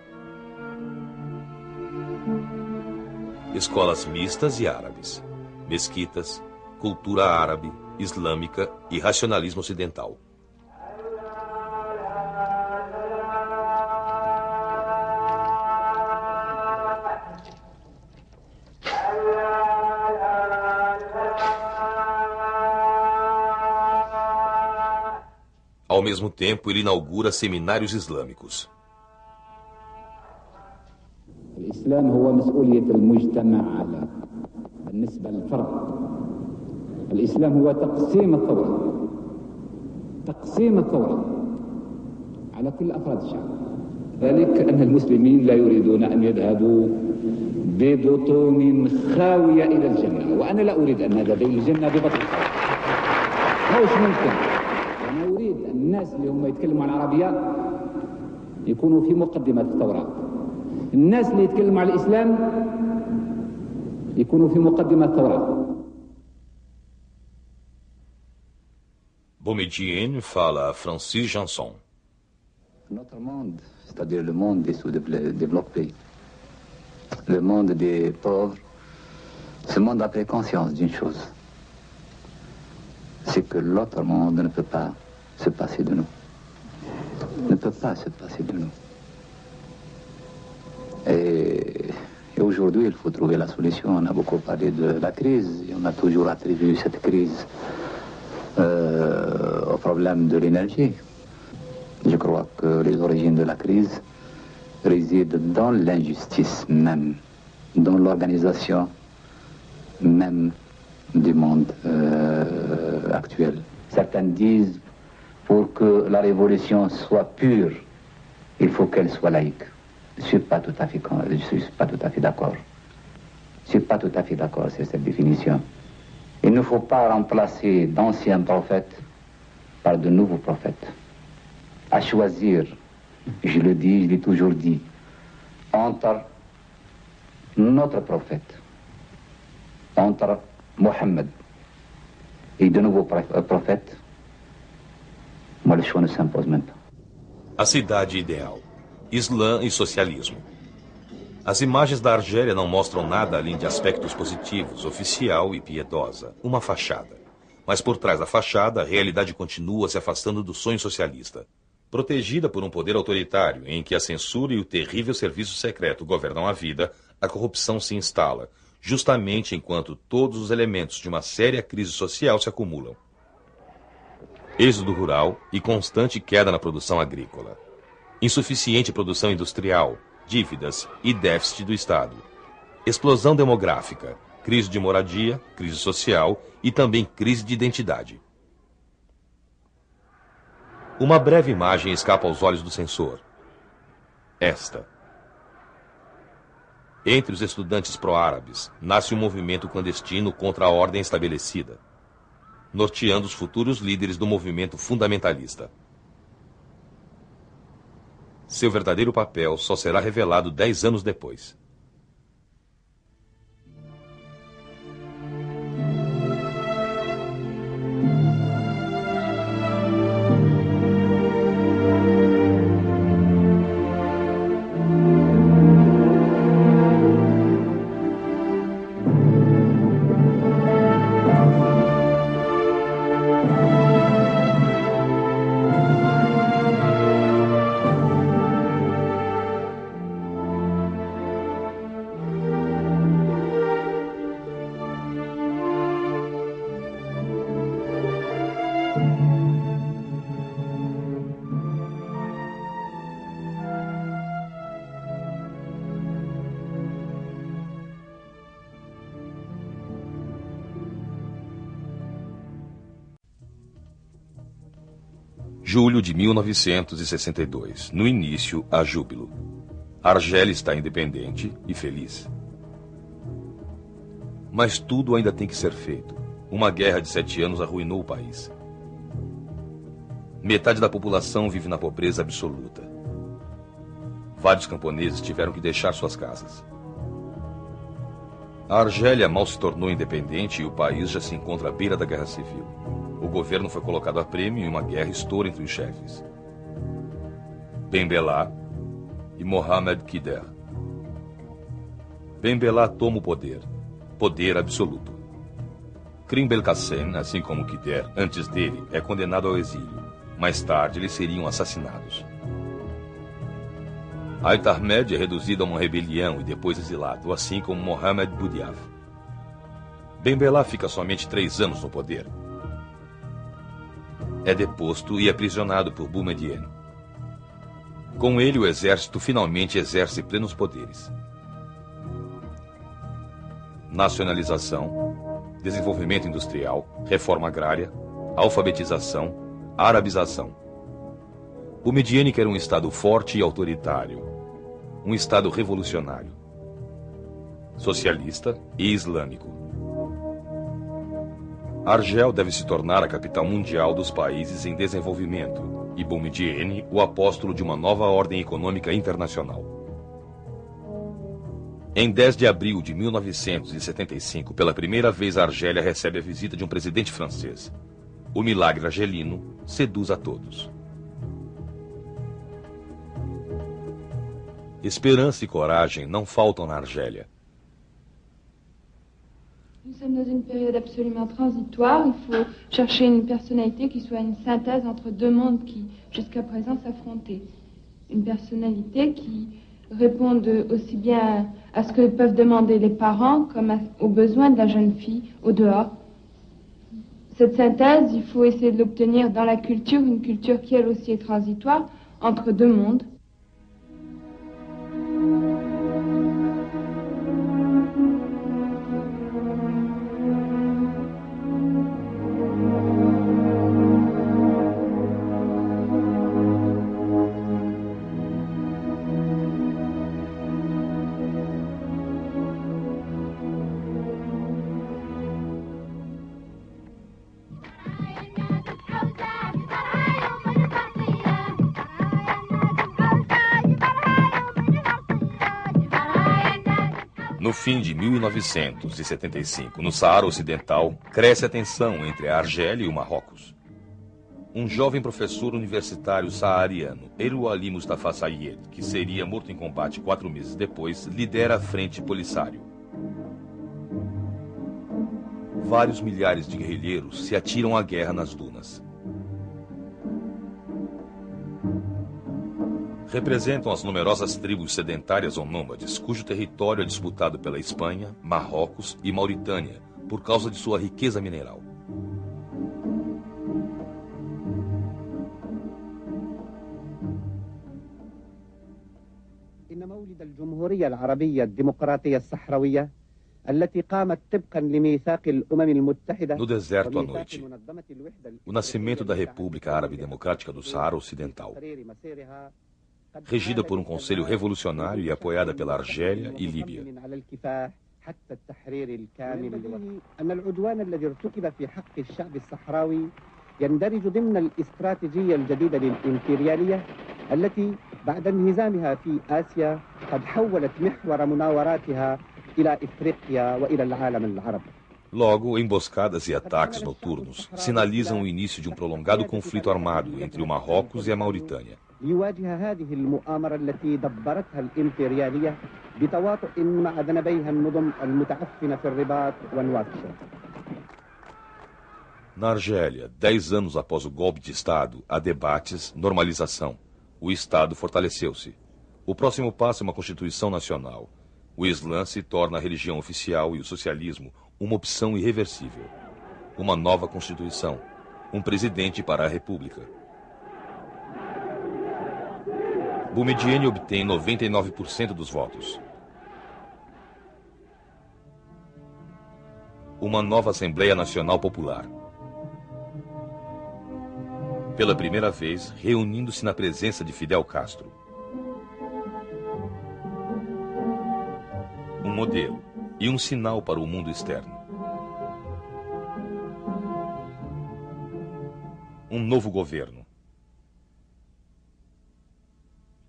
Escolas mistas e árabes, mesquitas, cultura árabe, islâmica e racionalismo ocidental. Ao mesmo tempo, ele inaugura seminários islâmicos. الإسلام هو مسؤولية المجتمع على بالنسبة للفرد. الإسلام هو تقسيم الثورة على كل أفراد الشعب. ذلك أن المسلمين لا يريدون أن يذهبوا ببطون خاوية إلى الجنة، وأنا لا أريد أن نذهب إلى الجنة ببطن خاوية. مش ممكن. أنا أريد الناس اللي هم يتكلموا عن العربية يكونوا في مقدمة الثورة. الناس اللي يتكلموا عن الإسلام يكونوا في مقدمة الثورة. Boumediene fala a Francis Janson. Notre monde, c'est-à-dire le monde des sous-développés, le monde des pauvres, ce monde a pris conscience d'une chose, c'est que l'autre monde ne peut pas se passer de nous. Ne peut pas se passer de nous. Et aujourd'hui, il faut trouver la solution. On a beaucoup parlé de la crise, et on a toujours attribué cette crise au problème de l'énergie. Je crois que les origines de la crise résident dans l'injustice même, dans l'organisation même du monde actuel. Certains disent, pour que la révolution soit pure, il faut qu'elle soit laïque. Je ne suis pas tout à fait d'accord. Je ne suis pas tout à fait d'accord sur cette définition. Il ne faut pas remplacer d'anciens prophètes par de nouveaux prophètes. À choisir, je le dis, je l'ai toujours dit, entre notre prophète, entre Mohammed et de nouveaux prophètes, moi le choix ne s'impose même pas. A cidade ideal. Islã e socialismo. As imagens da Argélia não mostram nada além de aspectos positivos, oficial e piedosa, uma fachada. Mas por trás da fachada, a realidade continua se afastando do sonho socialista. Protegida por um poder autoritário em que a censura e o terrível serviço secreto governam a vida, a corrupção se instala, justamente enquanto todos os elementos de uma séria crise social se acumulam. Êxodo rural e constante queda na produção agrícola. Insuficiente produção industrial, dívidas e déficit do Estado. Explosão demográfica, crise de moradia, crise social e também crise de identidade. Uma breve imagem escapa aos olhos do censor. Esta. Entre os estudantes pró-árabes, nasce um movimento clandestino contra a ordem estabelecida, norteando os futuros líderes do movimento fundamentalista. Seu verdadeiro papel só será revelado 10 anos depois. Julho de 1962. No início, há júbilo. A Argélia está independente e feliz. Mas tudo ainda tem que ser feito. Uma guerra de 7 anos arruinou o país. Metade da população vive na pobreza absoluta. Vários camponeses tiveram que deixar suas casas. A Argélia mal se tornou independente e o país já se encontra à beira da guerra civil. O governo foi colocado a prêmio e uma guerra estoura entre os chefes. Ben Bella e Mohamed Kider. Ben Bella toma o poder. Poder absoluto. Krim Belkacem, assim como Kider, antes dele, é condenado ao exílio. Mais tarde, eles seriam assassinados. Ait Ahmed é reduzido a uma rebelião e depois exilado, assim como Mohamed Boudiaf. Ben Bella fica somente 3 anos no poder. É deposto e aprisionado por Boumediene. Com ele, o exército finalmente exerce plenos poderes. Nacionalização, desenvolvimento industrial, reforma agrária, alfabetização, arabização. Boumediene quer um Estado forte e autoritário, um Estado revolucionário, socialista e islâmico. Argel deve se tornar a capital mundial dos países em desenvolvimento e Boumediene o apóstolo de uma nova ordem econômica internacional. Em 10 de abril de 1975, pela primeira vez a Argélia recebe a visita de um presidente francês. O milagre argelino seduz a todos. Esperança e coragem não faltam na Argélia. Nous sommes dans une période absolument transitoire. Il faut chercher une personnalité qui soit une synthèse entre deux mondes qui, jusqu'à présent, s'affrontaient. Une personnalité qui réponde aussi bien à ce que peuvent demander les parents comme aux besoins de la jeune fille au dehors. Cette synthèse, il faut essayer de l'obtenir dans la culture, une culture qui, elle aussi, est transitoire entre deux mondes. No fim de 1975, no Saara Ocidental, cresce a tensão entre a Argélia e o Marrocos. Um jovem professor universitário saariano, Erou Ali Mustafa Sayed, que seria morto em combate 4 meses depois, lidera a Frente Polisário. Vários milhares de guerrilheiros se atiram à guerra nas dunas. Representam as numerosas tribos sedentárias ou nômades, cujo território é disputado pela Espanha, Marrocos e Mauritânia, por causa de sua riqueza mineral. إن مولد الجمهورية العربية الديمقراطية الصحراوية التي قامت طبقا لميثاق الأمم المتحدة. No deserto à noite, o nascimento da República Árabe Democrática do Saara Ocidental, regida por um conselho revolucionário e apoiada pela Argélia e Líbia. حتى التحرير الكامل أن العدوان الذي ارتكب في حق الشعب الصحراوي يندرج ضمن الاستراتيجية الجديدة للإمبريالية التي بعد انهزامها في آسيا قد حولت محور مناوراتها إلى إفريقيا وإلى العالم العربي. Logo, emboscadas e ataques noturnos sinalizam o início de um prolongado conflito armado entre o Marrocos e a Mauritânia. ليواجه هذه المؤامرة التي دبرتها الإمبريالية بتواطؤ مع ذنبيها النظم المتعفنة في الرباط ونواكشوط. Na Argélia, 10 anos após o golpe de Estado, há debates, normalização. O Estado fortaleceu-se. O próximo passo é uma Constituição Nacional. O Islã se torna a religião oficial e o socialismo uma opção irreversível. Uma nova Constituição. Um presidente para a República. Boumediene obtém 99% dos votos. Uma nova Assembleia Nacional Popular. Pela primeira vez, reunindo-se na presença de Fidel Castro. Um modelo e um sinal para o mundo externo. Um novo governo.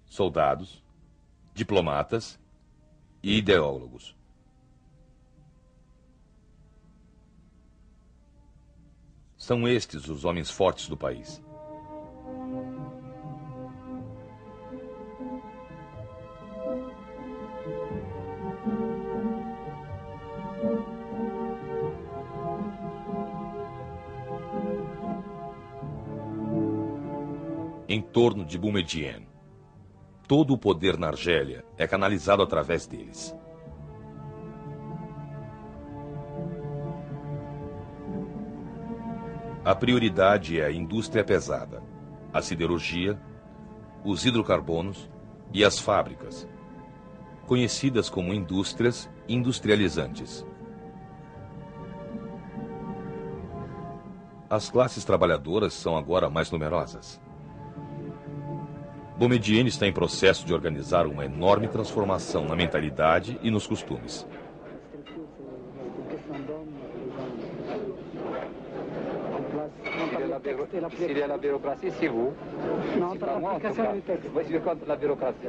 Soldados, diplomatas e ideólogos. São estes os homens fortes do país. Em torno de Boumediene, todo o poder na Argélia é canalizado através deles. A prioridade é a indústria pesada, a siderurgia, os hidrocarbonos e as fábricas, conhecidas como indústrias industrializantes. As classes trabalhadoras são agora mais numerosas. Boumediene está em processo de organizar uma enorme transformação na mentalidade e nos costumes. S'il y a la bureaucratie, c'est vous. Non, c'est pas moi, en tout cas. Moi, je suis contre la bureaucratie.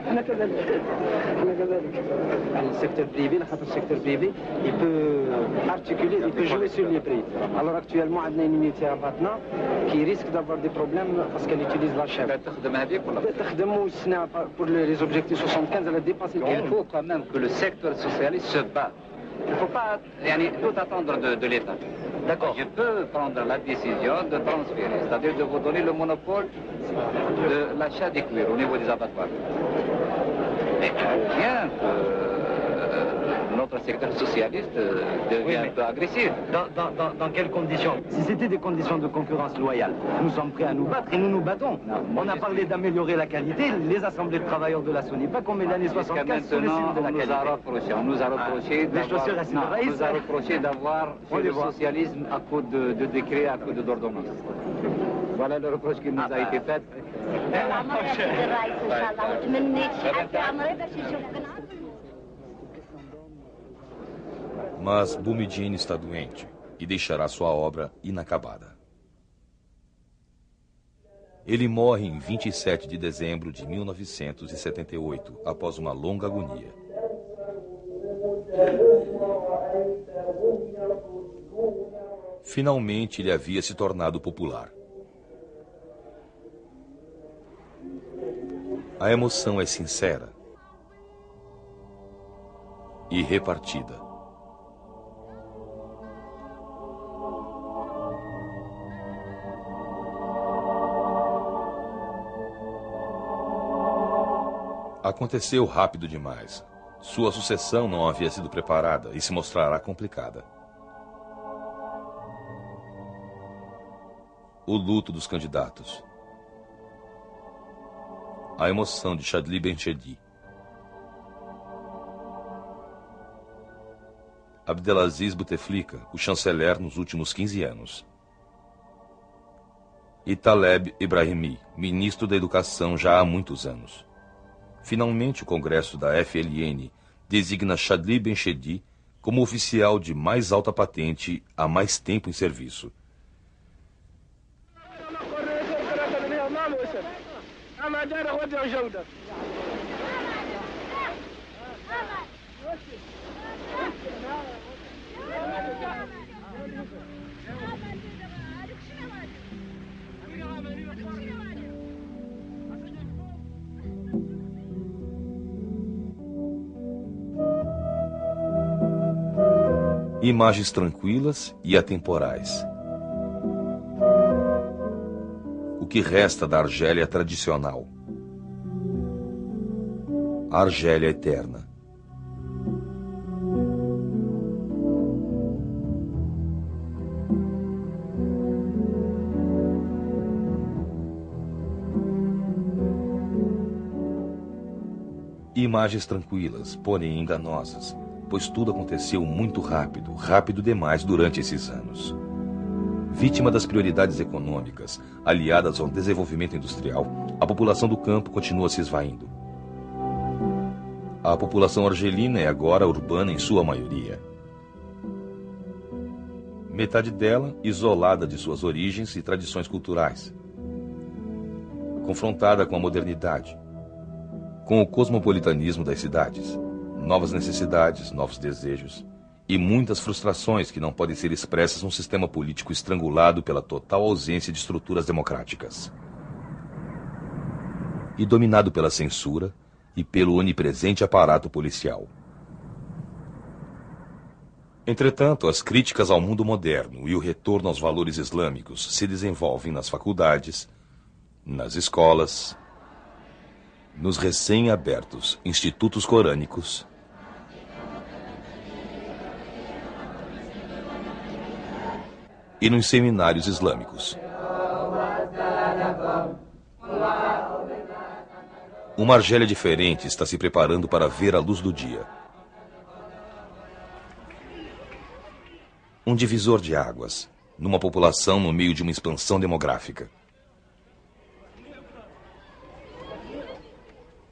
أنا كذلك. Le secteur privé, le secteur privé, il peut articuler, il peut jouer sur les prix. Alors actuellement, on a une unité à Batna qui risque d'avoir des problèmes parce qu'elle utilise la chèvre. Pour les objectifs 75, elle a dépassé. Il faut quand même que le secteur socialiste se batte. Il ne faut pas tout attendre de l'État. D'accord. Je peux prendre la décision de transférer, c'est-à-dire de vous donner le monopole de l'achat des cuirs au niveau des abattoirs. Mais bien que notre secteur socialiste devient un peu agressif. Dans quelles conditions? Si c'était des conditions de concurrence loyale, nous sommes prêts à nous battre et nous nous battons. On a parlé d'améliorer la qualité, les assemblées de travailleurs de la SONIPA, comme les années 75, sont les cibles de la qualité. On nous a reproché d'avoir fait le socialisme à coup de décret, à coup d'ordonnance. Voilà le reproche qui nous a été fait. Mas Boumediene está doente e deixará sua obra inacabada. Ele morre em 27 de dezembro de 1978, após uma longa agonia. Finalmente ele havia se tornado popular. A emoção é sincera e repartida. Aconteceu rápido demais. Sua sucessão não havia sido preparada e se mostrará complicada. O luto dos candidatos. A emoção de Chadli Benchedi. Abdelaziz Bouteflika, o chanceler nos últimos 15 anos. E Taleb Ibrahimi, ministro da Educação já há muitos anos. Finalmente, o Congresso da FLN designa Chadli Benchedi como oficial de mais alta patente há mais tempo em serviço. Imagens tranquilas e atemporais. O que resta da Argélia tradicional. A Argélia eterna. Imagens tranquilas, porém enganosas, pois tudo aconteceu muito rápido, rápido demais durante esses anos. Vítima das prioridades econômicas, aliadas ao desenvolvimento industrial, a população do campo continua se esvaindo. A população argelina é agora urbana em sua maioria. Metade dela isolada de suas origens e tradições culturais. Confrontada com a modernidade, com o cosmopolitanismo das cidades, novas necessidades, novos desejos E muitas frustrações que não podem ser expressas num sistema político estrangulado pela total ausência de estruturas democráticas. E dominado pela censura e pelo onipresente aparato policial. Entretanto, as críticas ao mundo moderno e o retorno aos valores islâmicos se desenvolvem nas faculdades, nas escolas, nos recém-abertos institutos corânicos e nos seminários islâmicos. Uma Argélia diferente está se preparando para ver a luz do dia. Um divisor de águas, numa população no meio de uma expansão demográfica.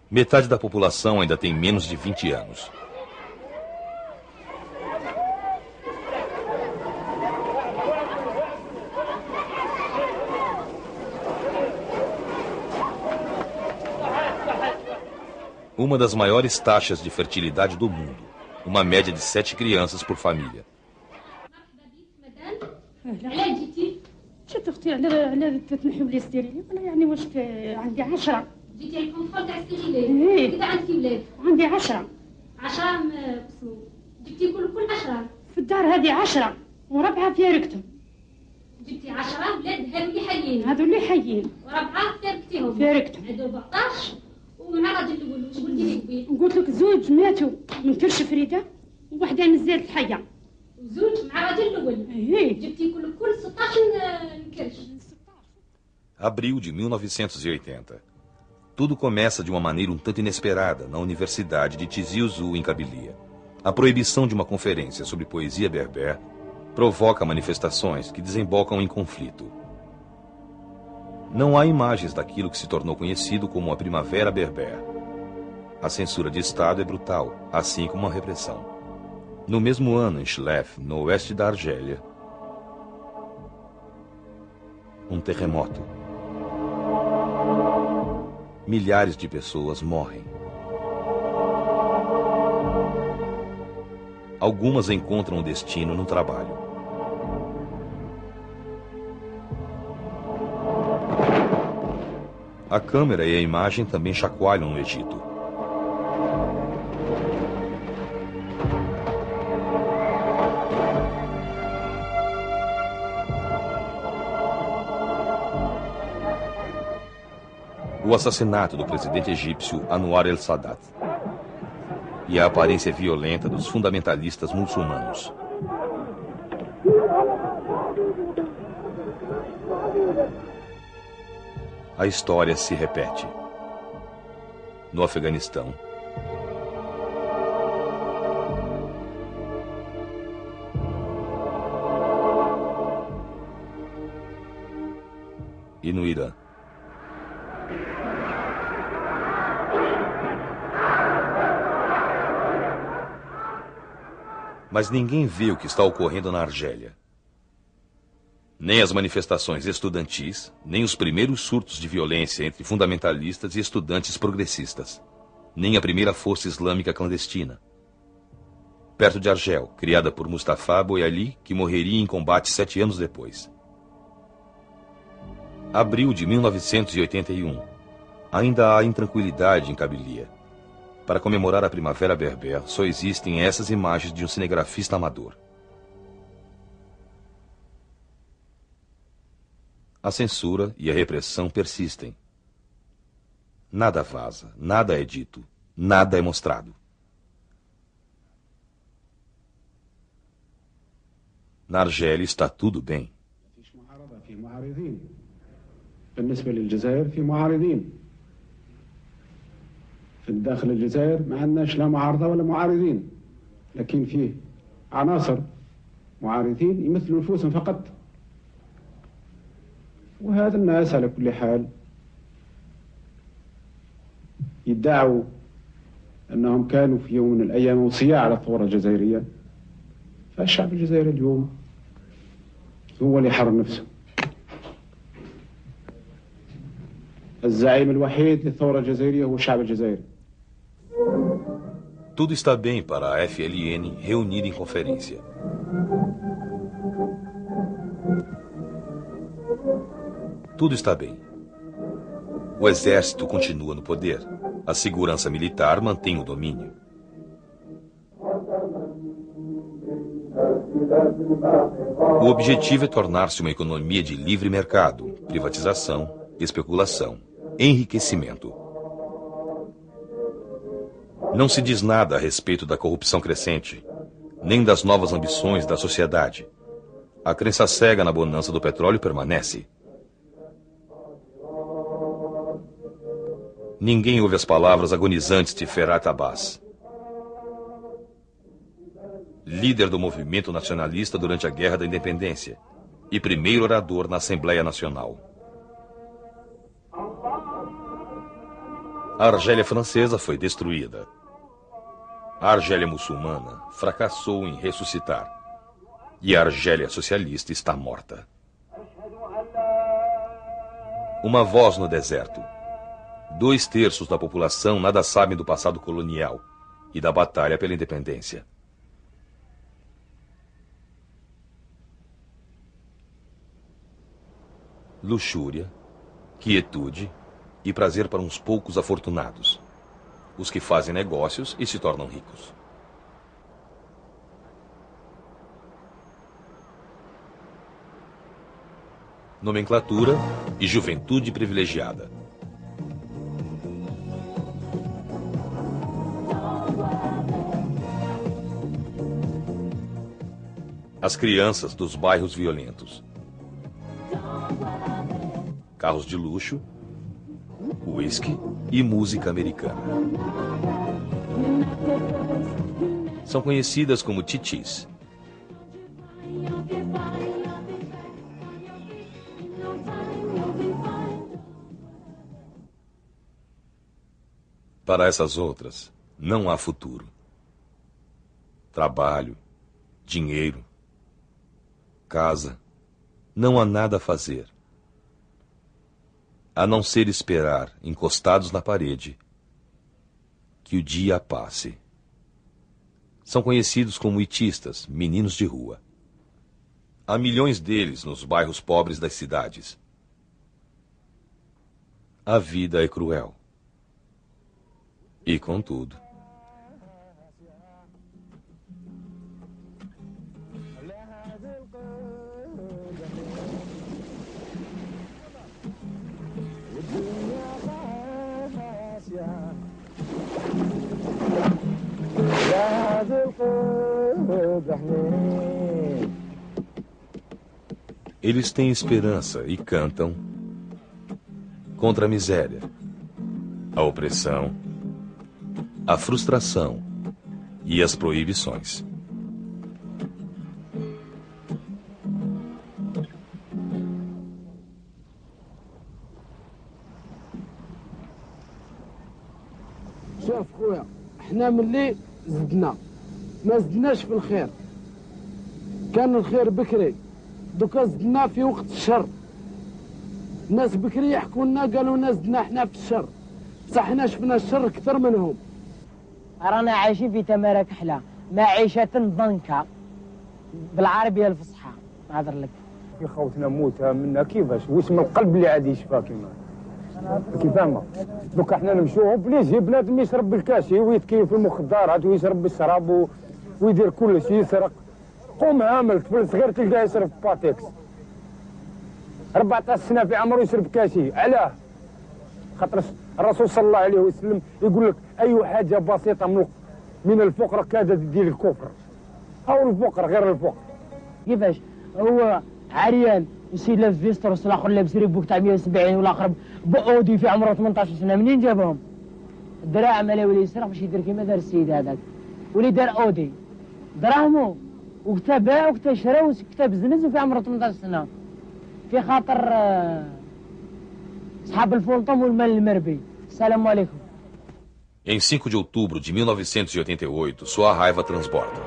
Metade da população ainda tem menos de 20 anos. Uma das maiores taxas de fertilidade do mundo. Uma média de 7 crianças por família. علاش جيتي؟ جيت اختي على تنحيو لي ستيريلي ولا يعني واش عندي 10. جيتي الكونترول تاع ستيريلي كذا عندك ولاد؟ عندي 10. 10 جبتي كل 10 في الدار هذه 10 وربعه فارقتهم. جبتي 10 ولاد هذو اللي حيين. هذو اللي حيين. وربعه فارقتيهم. فارقتهم. هذو 14 ومع الراجل الاول واش قلتي لي قبيل؟ قلت لك زوج ماتوا من كرش فريده ووحده مازالت حيه. زوج مع الراجل الاول. جبتي كل 16 كرش. Abril de 1980. Tudo começa de uma maneira um tanto inesperada na Universidade de Tizi Ouzou, em Kabylia. A proibição de uma conferência sobre poesia berber provoca manifestações que desembocam em conflito. Não há imagens daquilo que se tornou conhecido como a Primavera Berber. A censura de Estado é brutal, assim como a repressão. No mesmo ano, em Chlef, no oeste da Argélia, um terremoto. Milhares de pessoas morrem. Algumas encontram o destino no trabalho. A câmera e a imagem também chacoalham no Egito. O assassinato do presidente egípcio Anwar el-Sadat e a aparência violenta dos fundamentalistas muçulmanos. A história se repete. No Afeganistão, e no Irã. Mas ninguém vê o que está ocorrendo na Argélia. Nem as manifestações estudantis, nem os primeiros surtos de violência entre fundamentalistas e estudantes progressistas, nem a primeira força islâmica clandestina. Perto de Argel, criada por Mustafa Boyali, que morreria em combate 7 anos depois. Abril de 1981. Ainda há intranquilidade em Kabylia. Para comemorar a Primavera Berber, só existem essas imagens de um cinegrafista amador. A censura e a repressão persistem. Nada vaza, nada é dito, nada é mostrado. Na Argélia está tudo bem. بالنسبة للجزائر في معارضين في داخل الجزائر ما عندناش لا معارضة ولا معارضين لكن فيه عناصر معارضين يمثلوا نفوسهم فقط وهذا الناس على كل حال يدعوا أنهم كانوا في يوم من الأيام وصياع على الثورة الجزائرية فالشعب الجزائري اليوم هو اللي حرر نفسه الزعيم الوحيد للثورة الجزائرية هو الشعب الجزائري Tudo está bem para a FLN reunida em conferência. Tudo está bem. O exército continua no poder. A segurança militar mantém o domínio. O objetivo é tornar-se uma economia de livre mercado, privatização, especulação, enriquecimento. Não se diz nada a respeito da corrupção crescente, nem das novas ambições da sociedade. A crença cega na bonança do petróleo permanece. Ninguém ouve as palavras agonizantes de Ferhat Abbas, líder do movimento nacionalista durante a Guerra da Independência e primeiro orador na Assembleia Nacional. A Argélia francesa foi destruída. A Argélia muçulmana fracassou em ressuscitar. E a Argélia socialista está morta. Uma voz no deserto. 2/3 da população nada sabem do passado colonial e da batalha pela independência. Luxúria, quietude e prazer para uns poucos afortunados, os que fazem negócios e se tornam ricos. Nomenclatura e juventude privilegiada. As crianças dos bairros violentos. Carros de luxo, uísque e música americana. São conhecidas como titis. Para essas outras, não há futuro. Trabalho, dinheiro, casa, não há nada a fazer, a não ser esperar, encostados na parede, que o dia passe. São conhecidos como itistas, meninos de rua. Há milhões deles nos bairros pobres das cidades. A vida é cruel. E, contudo, eles têm esperança e cantam contra a miséria, a opressão, a frustração e as proibições. شوف خويا احنا ملي زدنا ما زدناش في الخير كان الخير بكري دوكا زدنا في وقت الشر الناس بكري يحكوا لنا قالوا لنا زدنا احنا في الشر بصح حنا شفنا الشر اكثر منهم رانا عايشين في تمارة كحلة معيشة ضنكة بالعربية الفصحى نعذر لك في خوتنا موتها منا كيفاش واش من القلب اللي عاد يشفى كيف فاهمة دوكا حنا نمشيو بليز بنادم يشرب بالكاشي ويتكيف في المخدرات ويشرب بالشراب ويدير كل شيء يسرق قوم عامل طفل صغير تلقاه يشرب باتيكس 14 سنة في عمره يشرب كاشي علاه خاطر الرسول صلى الله عليه وسلم يقول لك اي حاجة بسيطة من الفقر كادت تدير الكفر او الفقر غير الفقر كيفاش هو عريان يصير لابس فيستروس الاخر لابس ريبوك تاع 170 والاخر باودي في عمره 18 سنه منين جابهم؟ الدراع مالا ولا يسرق باش يدير كيما دار السيد هذاك ولي دار اودي دراهمو وقتا باع وقتا شرا وقتا بزنس وفي عمره 18 سنه في خاطر اصحاب الفولطم والمال المربي. السلام عليكم. Em 5 de outubro de 1988, sua raiva transborda.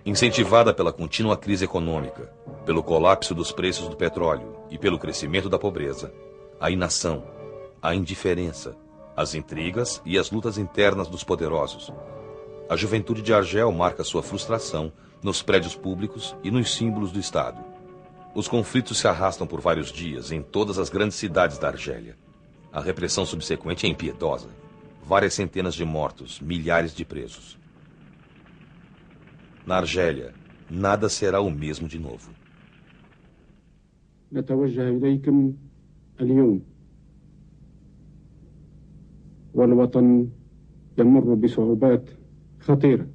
Incentivada pela contínua crise econômica, pelo colapso dos preços do petróleo e pelo crescimento da pobreza, a inação, a indiferença, as intrigas e as lutas internas dos poderosos. A juventude de Argel marca sua frustração nos prédios públicos e nos símbolos do Estado. Os conflitos se arrastam por vários dias em todas as grandes cidades da Argélia. A repressão subsequente é impiedosa. Várias centenas de mortos, milhares de presos. Na Argélia, nada será o mesmo de novo. نتوجه إليكم اليوم والوطن يمر بصعوبات خطيرة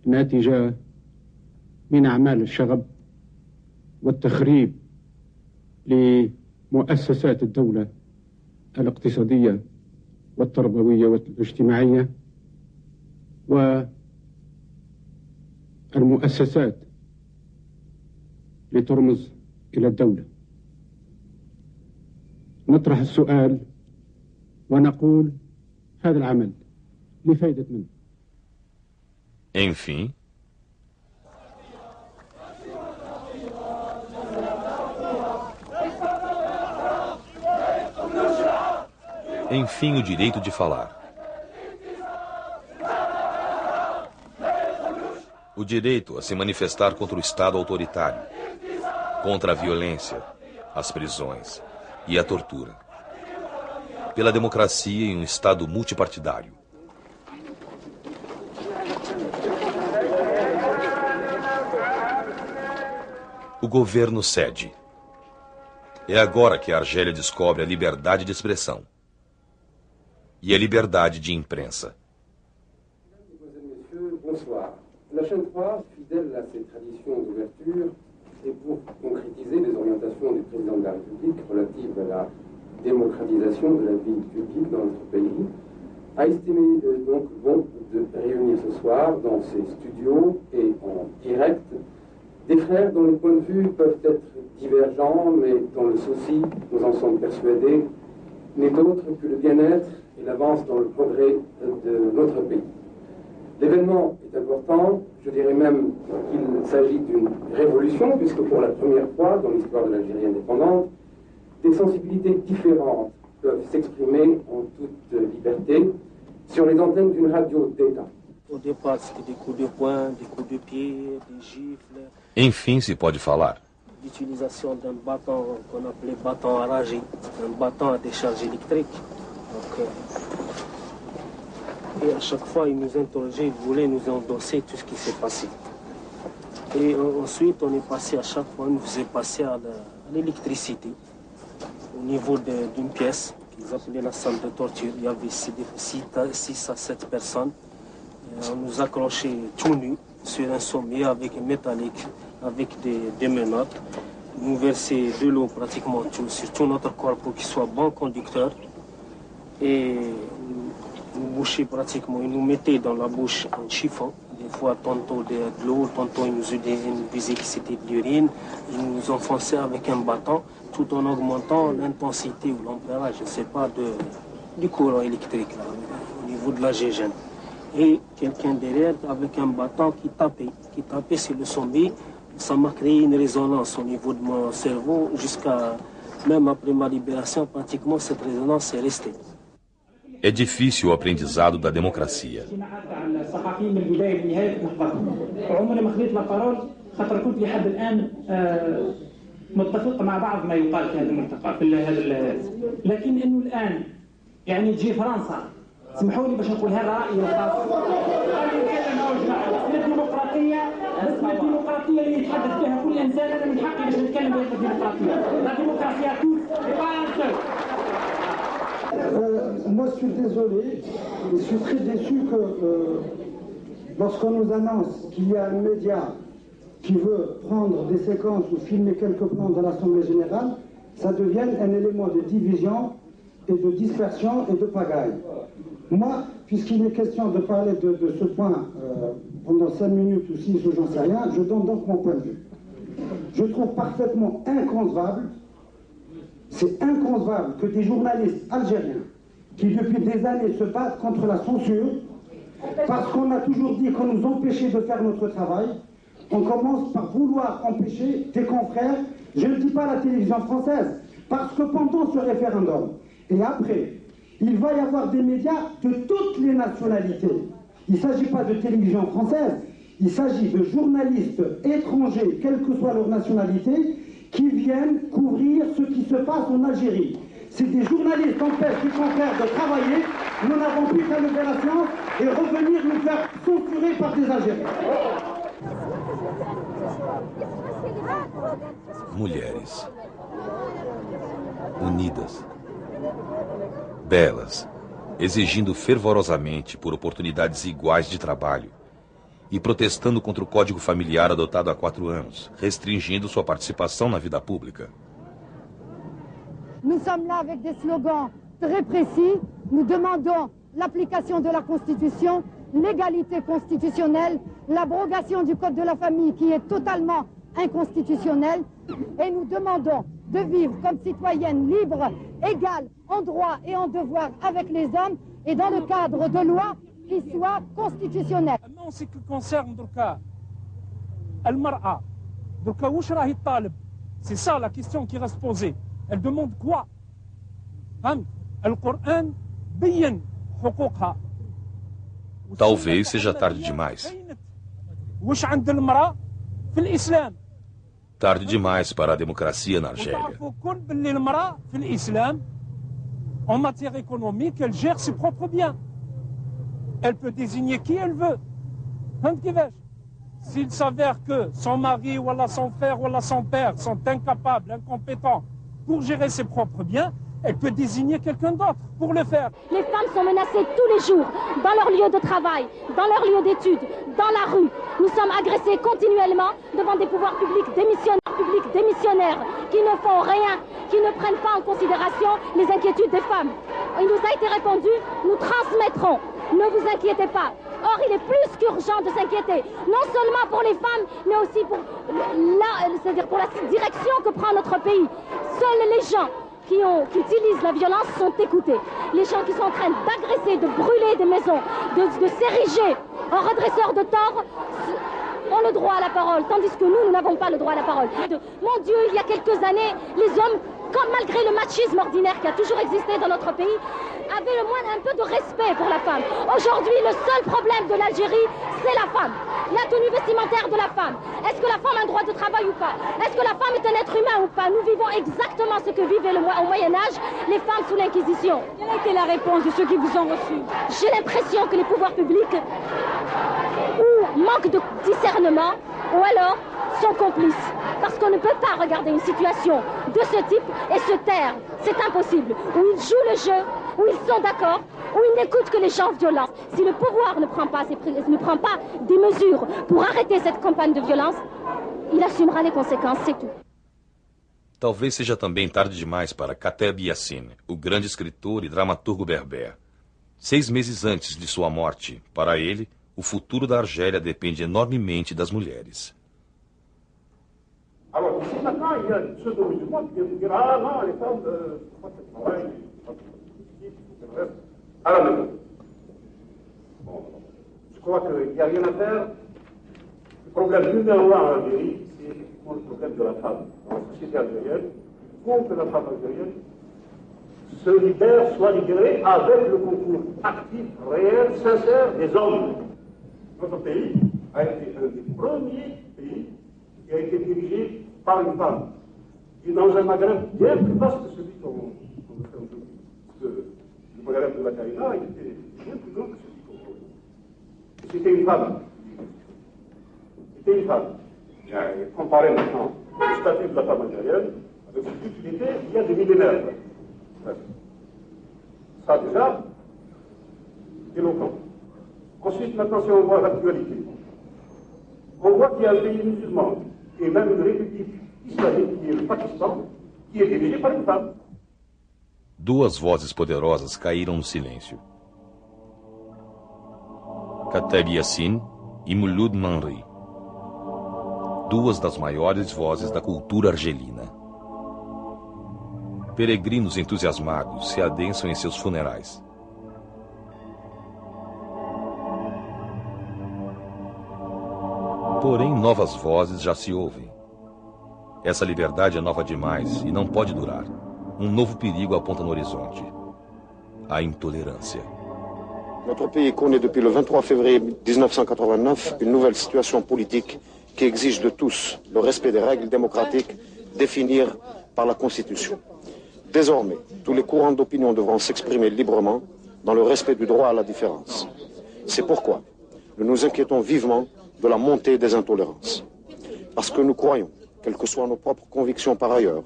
ناتجة من أعمال الشغب والتخريب لمؤسسات الدولة الاقتصادية والتربوية والاجتماعية والمؤسسات لترمز إلى الدولة. نطرح السؤال ونقول هذا العمل لفائدة من؟ Enfim, o direito de falar. O direito a se manifestar contra o Estado autoritário, contra a violência, as prisões e a tortura. Pela democracia em um Estado multipartidário. O governo cede. É agora que a Argélia descobre a liberdade de expressão e a liberdade de imprensa. Bonsoir. La chaîne 3, fidèle à ses traditions d'ouverture et pour concrétiser les orientations du président de la République relatives à la démocratisation de la vie publique dans notre pays, a estimé donc bon de réunir ce soir dans ses studios et en direct des frères dont les points de vue peuvent être divergents, mais dont le souci, nous en sommes persuadés, n'est autre que le bien-être et l'avance dans le progrès de notre pays. L'événement est important, je dirais même qu'il s'agit d'une révolution, puisque pour la première fois dans l'histoire de l'Algérie indépendante, des sensibilités différentes peuvent s'exprimer en toute liberté sur les antennes d'une radio d'État. Au départ, c'était des coups de poing, des coups de pied, des gifles. Enfim, se pode falar. L'utilisation d'un bâton qu'on appelait bâton enragé, un bâton à décharge électrique. Donc, et à chaque fois, ils nous interrogeaient, ils voulaient nous endosser tout ce qui s'est passé. Et ensuite, on est passé à chaque fois, on nous faisait passer à l'électricité. Au niveau d'une pièce qu'ils appelaient la salle de torture, il y avait 6 à 7 personnes. Et on nous accrochait tout nus sur un sommier avec un métallique, avec des menottes. Ils nous versaient de l'eau pratiquement sur tout notre corps pour qu'il soit bon conducteur. Et nous bouchaient pratiquement, ils nous mettaient dans la bouche un chiffon. Des fois, tantôt de l'eau, tantôt ils nous disaient que c'était de l'urine. Ils nous enfonçaient avec un bâton, tout en augmentant l'intensité ou l'ampérage, je ne sais pas, du courant électrique, là, au niveau de la gégène. Et quelqu'un derrière avec un bâton qui tapait sur le sommier. Ça m'a créé une résonance au niveau de mon cerveau, jusqu'à, même après ma libération, pratiquement cette résonance est restée. É difícil o aprendizado da democracia. عمري ما خذيت لابارول خاطر كنت لحد الان متفق مع بعض ما يقال في هذا الملتقى في هذا لكن انه الان يعني تجي فرنسا سمحوا لي باش نقول هذا رايي الخاص. الديمقراطيه اسمها الديمقراطيه اللي يتحدث بها كل انسان، انا من حقي باش نتكلم بهذه الديمقراطيه. لا ديمقراطيه Moi, je suis désolé, je suis très déçu que lorsqu'on nous annonce qu'il y a un média qui veut prendre des séquences ou filmer quelques plans de l'Assemblée générale, ça devienne un élément de division et de dispersion et de pagaille. Moi, puisqu'il est question de parler de ce point pendant 5 minutes ou 6 ou j'en sais rien, je donne donc mon point de vue. Je trouve parfaitement inconcevable, c'est inconcevable que des journalistes algériens qui depuis des années se battent contre la censure, parce qu'on a toujours dit qu'on nous empêchait de faire notre travail, on commence par vouloir empêcher des confrères, je ne dis pas la télévision française, parce que pendant ce référendum, et après, il va y avoir des médias de toutes les nationalités. Il ne s'agit pas de télévision française, il s'agit de journalistes étrangers, quelle que soit leur nationalité, qui viennent couvrir ce qui se passe en Algérie. Si des journalistes empêchent les confrères de travailler, nous n'avons plus qu'à lever la séance et revenir nous faire censurer par des Algériens. Mulheres. Unidas. Belas. Exigindo fervorosamente por oportunidades iguais de trabalho e protestando contra o Código Familiar adotado há 4 anos, restringindo sua participação na vida pública. Nous sommes là avec des slogans très précis. Nous demandons l'application de la Constitution, l'égalité constitutionnelle, l'abrogation du Code de la famille qui est totalement inconstitutionnel. Et nous demandons de vivre comme citoyennes libres, égales en droit et en devoir avec les hommes et dans le cadre de lois qui soient constitutionnelles. En ce qui concerne دركا المرأة دركا واش راهي طالب c'est ça la question qui reste posée. Elle demande quoi? فهمت؟ القرآن بين حقوقها. Talvez seja tarde demais. واش عند المرأة في الإسلام؟ Tarde demais para a democracia na Argélia. وتعرفوا كل باللي المرأة في الإسلام en matière économique elle gère ses propres biens. Elle peut désigner qui elle veut. فهمت كيفاش؟ S'il s'avère que son mari ou son frère ou son père sont incapables, incompétents pour gérer ses propres biens, elle peut désigner quelqu'un d'autre pour le faire. Les femmes sont menacées tous les jours, dans leur lieu de travail, dans leur lieu d'études, dans la rue. Nous sommes agressés continuellement devant des pouvoirs publics démissionnaires qui ne font rien, qui ne prennent pas en considération les inquiétudes des femmes. Il nous a été répondu, nous transmettrons, ne vous inquiétez pas. Or, il est plus qu'urgent de s'inquiéter, non seulement pour les femmes, mais aussi pour la direction que prend notre pays. Seuls les gens qui utilisent la violence sont écoutés. Les gens qui sont en train d'agresser, de brûler des maisons, de s'ériger en redresseurs de tort, ont le droit à la parole, tandis que nous n'avons pas le droit à la parole. Mon Dieu, il y a quelques années, les hommes, malgré le machisme ordinaire qui a toujours existé dans notre pays, avaient le moins un peu de respect pour la femme. Aujourd'hui, le seul problème de l'Algérie, c'est la femme. La tenue vestimentaire de la femme. Est-ce que la femme a un droit de travail ou pas? Est-ce que la femme est un être humain ou pas? Nous vivons exactement ce que vivaient au Moyen-Âge les femmes sous l'Inquisition. Quelle a été la réponse de ceux qui vous ont reçu? J'ai l'impression que les pouvoirs publics ou manquent de discernement ou alors sont complices. Parce qu'on ne peut pas regarder une situation de ce type et se taire. C'est impossible. Où ils jouent le jeu, où ils sont d'accord, où ils n'écoutent que les gens violents. Si le pouvoir ne prend pas des mesures pour arrêter cette campagne de violence, il assumera les conséquences, c'est tout. Talvez seja também tarde demais para Kateb Yassin, o grande escritor e dramaturgo berber. 6 meses antes de sua morte, para ele, o futuro da Argélia depende enormemente das mulheres. Alors, ici, maintenant, il y a ceux de musulmans qui vont dire, ah non, les femmes, à la maison. Bon, je crois qu'il n'y a rien à faire. Le problème numéro 1 en Algérie, c'est effectivement le problème de la femme. Dans la société algérienne, il faut que la femme algérienne se libère, soit libérée avec le concours actif, réel, sincère des hommes. Notre pays a été un des premiers pays qui a été dirigé par une femme. Et dans un Maghreb bien plus vaste que celui qu'on fait aujourd'hui. Parce que le Maghreb de la Caïna était bien plus grand que celui qu'on fait. C'était une femme. C'était une femme. Comparez maintenant le statut de la femme algérienne avec celui qu'il était il y a des millénaires. Ça déjà, c'est éloquent. Ensuite, maintenant, si on voit l'actualité, on voit qu'il y a un pays musulman et même une république islamique, qui est le Pakistan, qui est dirigée par une femme. Duas vozes poderosas caíram no silêncio. Kateb Yassin e Mouloud Manri. Duas das maiores vozes da cultura argelina. Peregrinos entusiasmados se adensam em seus funerais. Porém, novas vozes já se ouvem. Essa liberdade é nova demais e não pode durar. Um novo perigo aponta no horizonte. a intolerância. Notre pays connaît depuis le 23 février 1989 une nouvelle situation politique qui exige de tous le respect des règles démocratiques définies par la Constitution. Désormais, tous les courants d'opinion devront s'exprimer librement dans le respect du droit à la différence. C'est pourquoi nous nous inquiétons vivement de la montée des intolérances. Parce que nous croyons, quelles que soient nos propres convictions par ailleurs,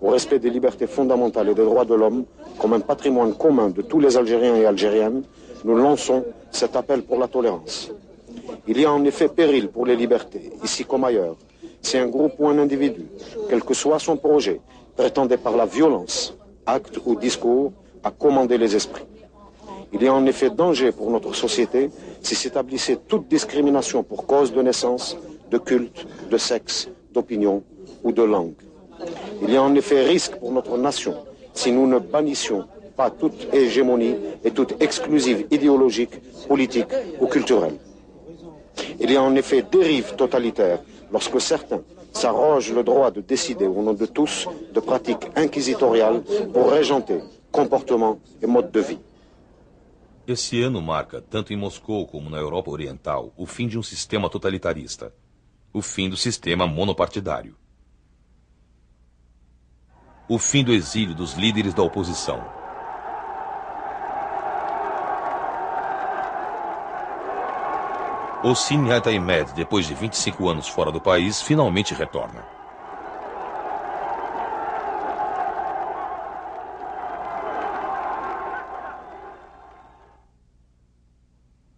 au respect des libertés fondamentales et des droits de l'homme comme un patrimoine commun de tous les Algériens et Algériennes, nous lançons cet appel pour la tolérance. Il y a en effet péril pour les libertés, ici comme ailleurs, si un groupe ou un individu, quel que soit son projet, prétendait par la violence, acte ou discours, à commander les esprits. Il y a en effet danger pour notre société si s'établissait toute discrimination pour cause de naissance, de culte, de sexe, d'opinion ou de langue. Il y a en effet risque pour notre nation si nous ne bannissions pas toute hégémonie et toute exclusive idéologique, politique ou culturelle. Il y a en effet dérive totalitaire lorsque certains s'arrogent le droit de décider au nom de tous de pratiques inquisitoriales pour régenter comportements et modes de vie. Esse ano marca, tanto em Moscou como na Europa Oriental, o fim de um sistema totalitarista, o fim do sistema monopartidário, o fim do exílio dos líderes da oposição. Hossein Ataimed, depois de 25 anos fora do país, finalmente retorna.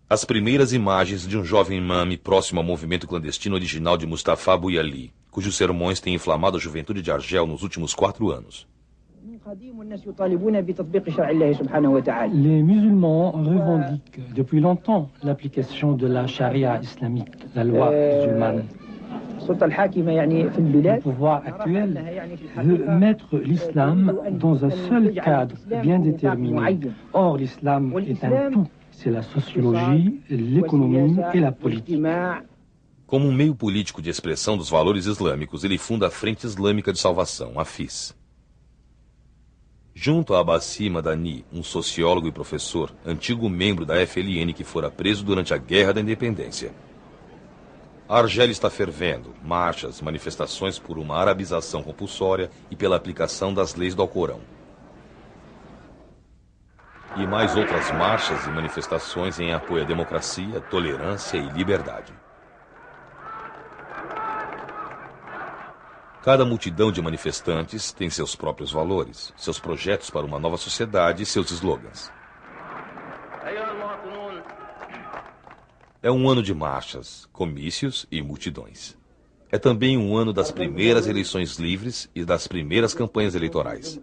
As primeiras imagens de um jovem mame próximo ao movimento clandestino original de Mustafa Bouyali, cujos sermões têm inflamado a juventude de Argel nos últimos 4 anos. Les musulmans revendiquent depuis longtemps l'application de la charia islamique, la loi musulmane. Le pouvoir actuel veut mettre l'islam dans un seul cadre bien déterminé. Or, l'islam est un tout. C'est la sociologie, l'économie et la politique. Como um meio político de expressão dos valores islâmicos, ele funda a Frente Islâmica de Salvação, a FIS. Junto a Abbasi Madani, um sociólogo e professor, antigo membro da FLN que fora preso durante a Guerra da Independência. A Argélia está fervendo, marchas, manifestações por uma arabização compulsória e pela aplicação das leis do Alcorão. E mais outras marchas e manifestações em apoio à democracia, tolerância e liberdade. Cada multidão de manifestantes tem seus próprios valores, seus projetos para uma nova sociedade e seus slogans. É um ano de marchas, comícios e multidões. É também um ano das primeiras eleições livres e das primeiras campanhas eleitorais.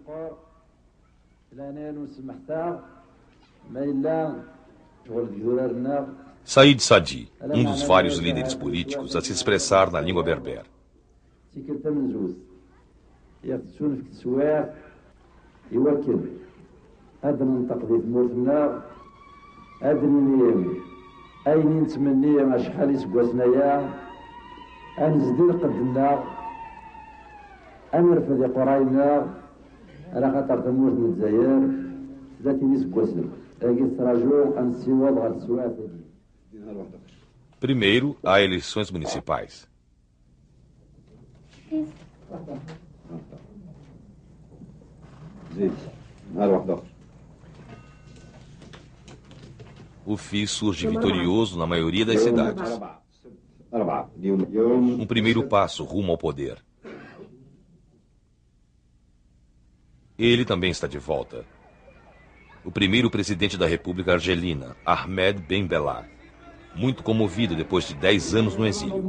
Said Sadi, um dos vários líderes políticos a se expressar na língua berber. Primeiro, há eleições municipais. O FIS surge vitorioso na maioria das cidades. Um primeiro passo rumo ao poder. Ele também está de volta. O primeiro presidente da República Argelina, Ahmed Ben Bella, muito comovido depois de 10 anos no exílio.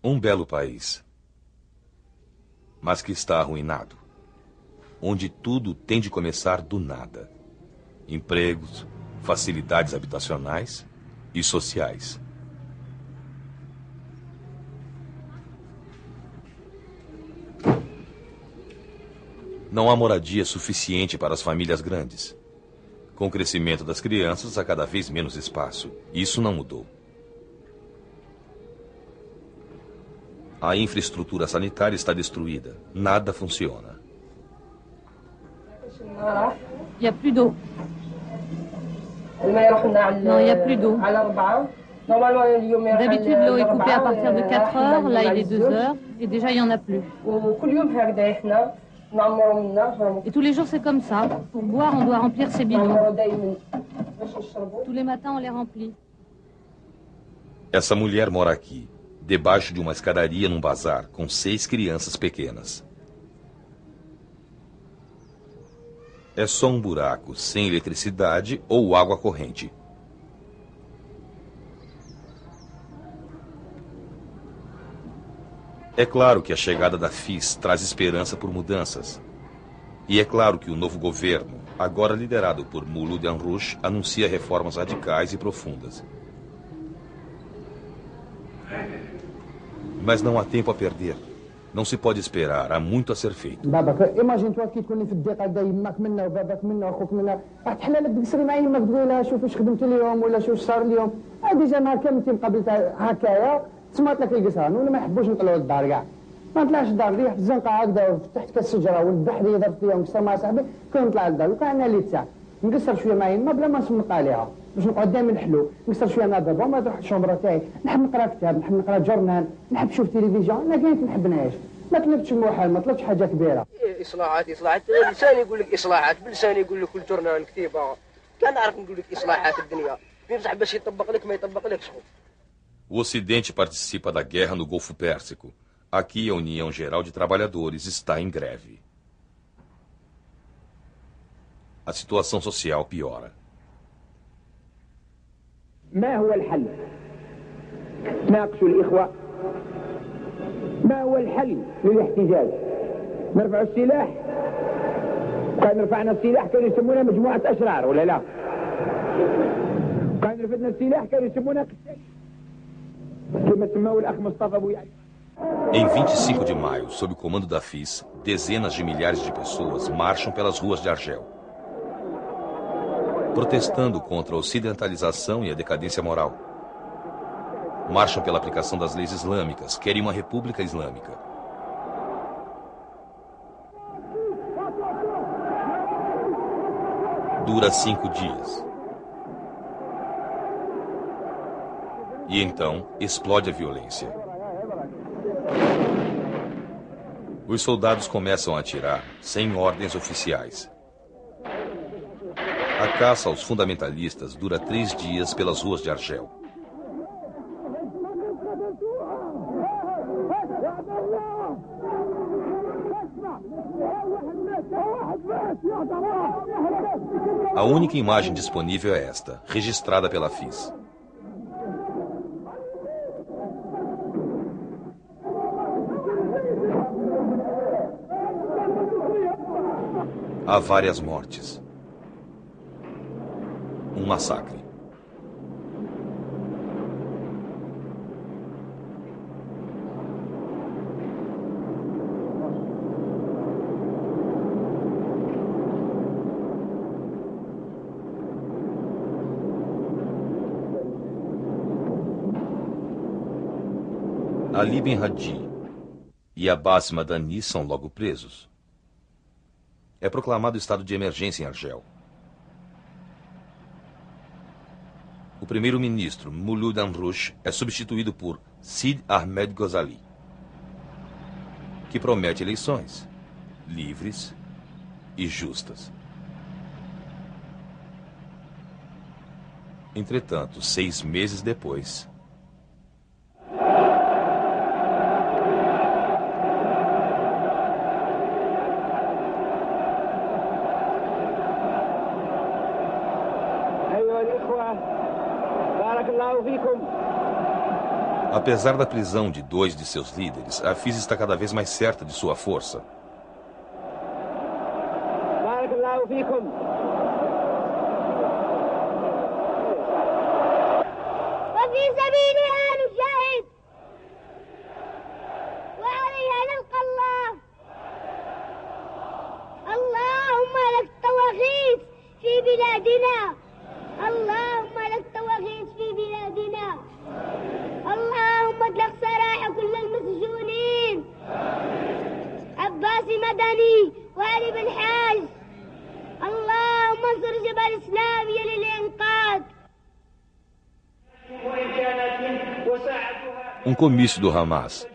Um belo país, mas que está arruinado, onde tudo tem de começar do nada. Empregos, facilidades habitacionais e sociais. Não há moradia suficiente para as famílias grandes. Com o crescimento das crianças, há cada vez menos espaço. Isso não mudou. A infraestrutura sanitária está destruída. Nada funciona. Il n'y a plus d'eau. Non, il n'y a plus d'eau. D'habitude, l'eau est coupée à partir de 4 heures. Là, il est 2 heures. Et déjà, il n'y en a plus. Et tous les jours, c'est comme ça. Pour boire, on doit remplir ces bidons. Tous les matins, on les remplit. Essa mulher mora aqui, debaixo de uma escadaria num bazar, com 6 crianças pequenas. É só um buraco, sem eletricidade ou água corrente. É claro que a chegada da FIS traz esperança por mudanças. E é claro que o novo governo, agora liderado por Mouloud Amrouche, anuncia reformas radicais e profundas. Mas não há tempo a perder. Não se pode esperar, há muito a ser feito. Imagine toi كي تكوني في الضيقه دا يماك منا وباباك منا واخوك منا راح تحلى لك تقصري مع يماك تقول لها شوف واش خدمت اليوم ولا شوف صار اليوم. ديجا نهار كامل قبلت هكايا تسمعت لك القصران ولا ما يحبوش نطلعوا للدار كاع. ما نطلعش للدار ريح في الزنقه هكذا تحت كالشجره والبحر يضرب فيها ونكسر مع صاحبي كون نطلع للدار وكان عندنا اللي تاع نقصر شويه مع يما بلا ما نسمق عليها باش نقعد دائما نحلو نقصر شويه مع بابا ما نروح الشومبره تاعي نحب نقرا كتاب نحب نقرا جورنال نحب نشوف تلفزيون لا كانت نحبناش ما طلبتش موحل ما طلبتش حاجه كبيره. اصلاحات لساني يقول لك اصلاحات بلساني يقول لك كل جورنال كتيبه كان نعرف نقول لك اصلاحات الدنيا بصح باش يطبق لك ما يطبق لكش. O Ocidente participa da guerra no Golfo Pérsico. Aqui a União Geral de Trabalhadores está em greve. A situação social piora. ما هو الحل؟ ناقشوا الإخوة ما هو الحل للاحتجاج؟ نرفع السلاح؟ كان رفعنا السلاح كانوا يسمونها مجموعة أشرار ولا لا؟ كان رفعنا السلاح كانوا يسمونها كما سماه الأخ مصطفى أبو يعلي. Em 25 de maio, sob o comando da FIS, dezenas de milhares de pessoas marcham pelas ruas de Argel, protestando contra a ocidentalização e a decadência moral. Marcham pela aplicação das leis islâmicas, querem uma república islâmica. Dura 5 dias. E então explode a violência. Os soldados começam a atirar, sem ordens oficiais. A caça aos fundamentalistas dura 3 dias pelas ruas de Argel. A única imagem disponível é esta, registrada pela FIS. Há várias mortes. Um massacre. Ali Ben Hadi e Abbas Madani são logo presos. É proclamado estado de emergência em Argel. O primeiro-ministro, Mouloud Amrouche, é substituído por Sid Ahmed Ghazali, que promete eleições livres e justas. Entretanto, 6 meses depois, apesar da prisão de 2 de seus líderes, a FIS está cada vez mais certa de sua força. اللهم اطلق سراح كل المسجونين عباسي مدني وعلي بن حاج اللهم انصر جبهة الإسلامية للإنقاذ. Comício do Hamas,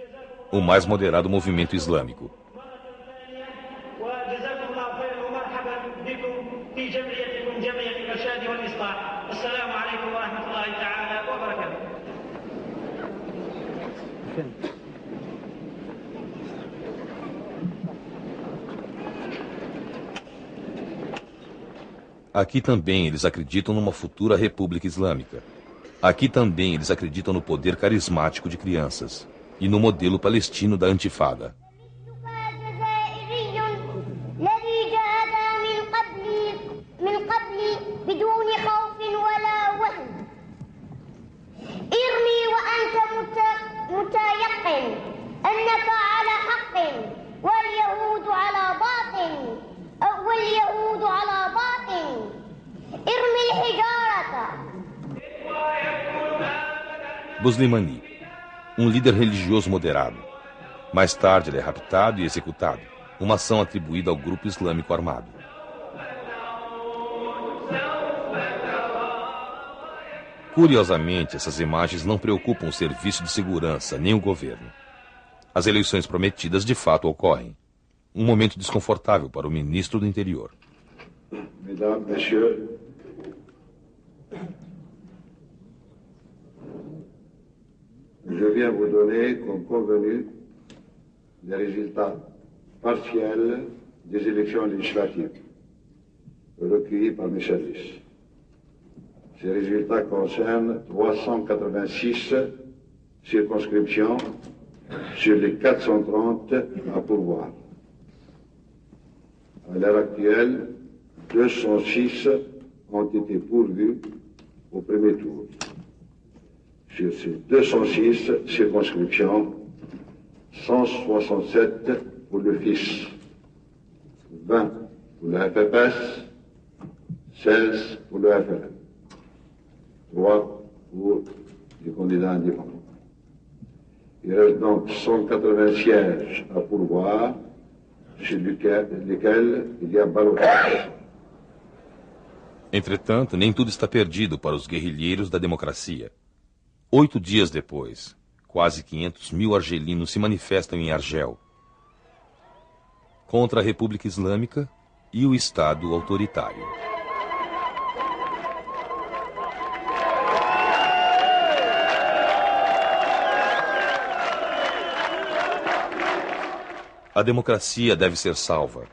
o mais moderado movimento islâmico. Aqui também eles acreditam numa futura república islâmica. Aqui também eles acreditam no poder carismático de crianças e no modelo palestino da Antifada. Buslimani, líder religioso moderado. Mais tarde ele é raptado e executado, uma ação atribuída ao grupo islâmico armado. Curiosamente, essas imagens não preocupam o serviço de segurança nem o governo. As eleições prometidas de fato ocorrem. Um momento desconfortável para o ministro do Interior. Mesdames, Messieurs, je viens vous donner, comme convenu, les résultats partiels des élections législatives recueillis par mes services. Ces résultats concernent 386 circonscriptions sur les 430 à pourvoir. À l'heure actuelle, 206 ont été pourvus au premier tour. Sur ces 206 circonscriptions, 167 pour le FIS, 20 pour le FFS, 16 pour le FLN, 3 pour les candidats indépendants. Il reste donc 180 sièges à pourvoir, sur lesquels il y a ballottage. Entretanto, nem tudo está perdido para os guerrilheiros da democracia. 8 dias depois, quase 500.000 argelinos se manifestam em Argel contra a República Islâmica e o Estado autoritário. A democracia deve ser salva.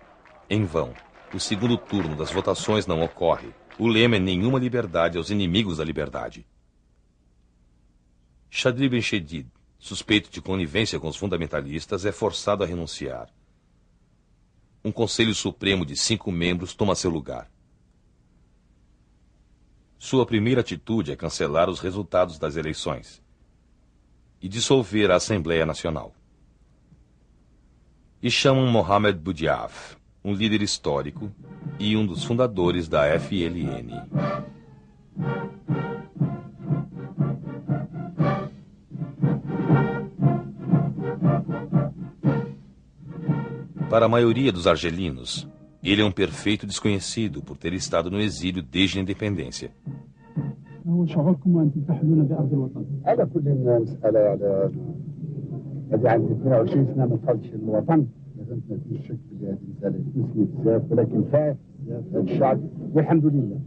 Em vão. O segundo turno das votações não ocorre. O lema é nenhuma liberdade aos inimigos da liberdade. Chadri Ben Chedid, suspeito de conivência com os fundamentalistas, é forçado a renunciar. Um Conselho Supremo de 5 membros toma seu lugar. Sua primeira atitude é cancelar os resultados das eleições e dissolver a Assembleia Nacional. E chamam Mohamed Boudiaf, um líder histórico e um dos fundadores da FLN. Para a maioria dos argelinos, ele é um perfeito desconhecido por ter estado no exílio desde a independência. شعوركم وأنتم تحملون بأرض الوطن؟ على كل مسألة هذه عندي 22 سنة ما دخلتش الوطن، لازم ما فيش شك في هذه المسألة تمسني بزاف، ولكن خاف هذا الشعب والحمد لله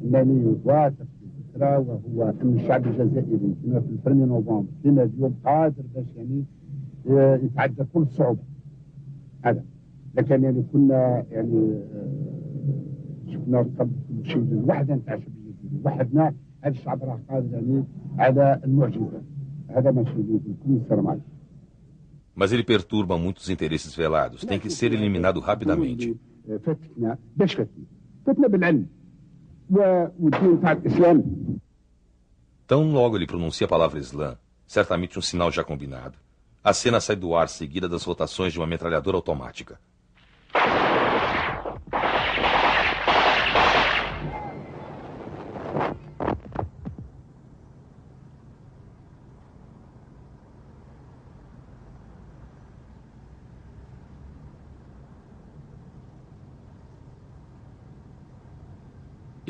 أنني واثق في الفكرة، وهو أن الشعب الجزائري كما في 1 نوفمبر كما اليوم قادر باش يعني يتعدى كل الصعوبة. هذا لكن يعني كنا يعني شفنا قبل كل شيء الوحدة نتاع الشعبية ديالو، وحدنا هذا الشعب راه قادر يعني على المعجزة. هذا ماشي بكل سر. Mas ele perturba muitos interesses velados. Tem que ser eliminado rapidamente. Tão logo ele pronuncia a palavra Islã, certamente um sinal já combinado, a cena sai do ar seguida das rotações de uma metralhadora automática.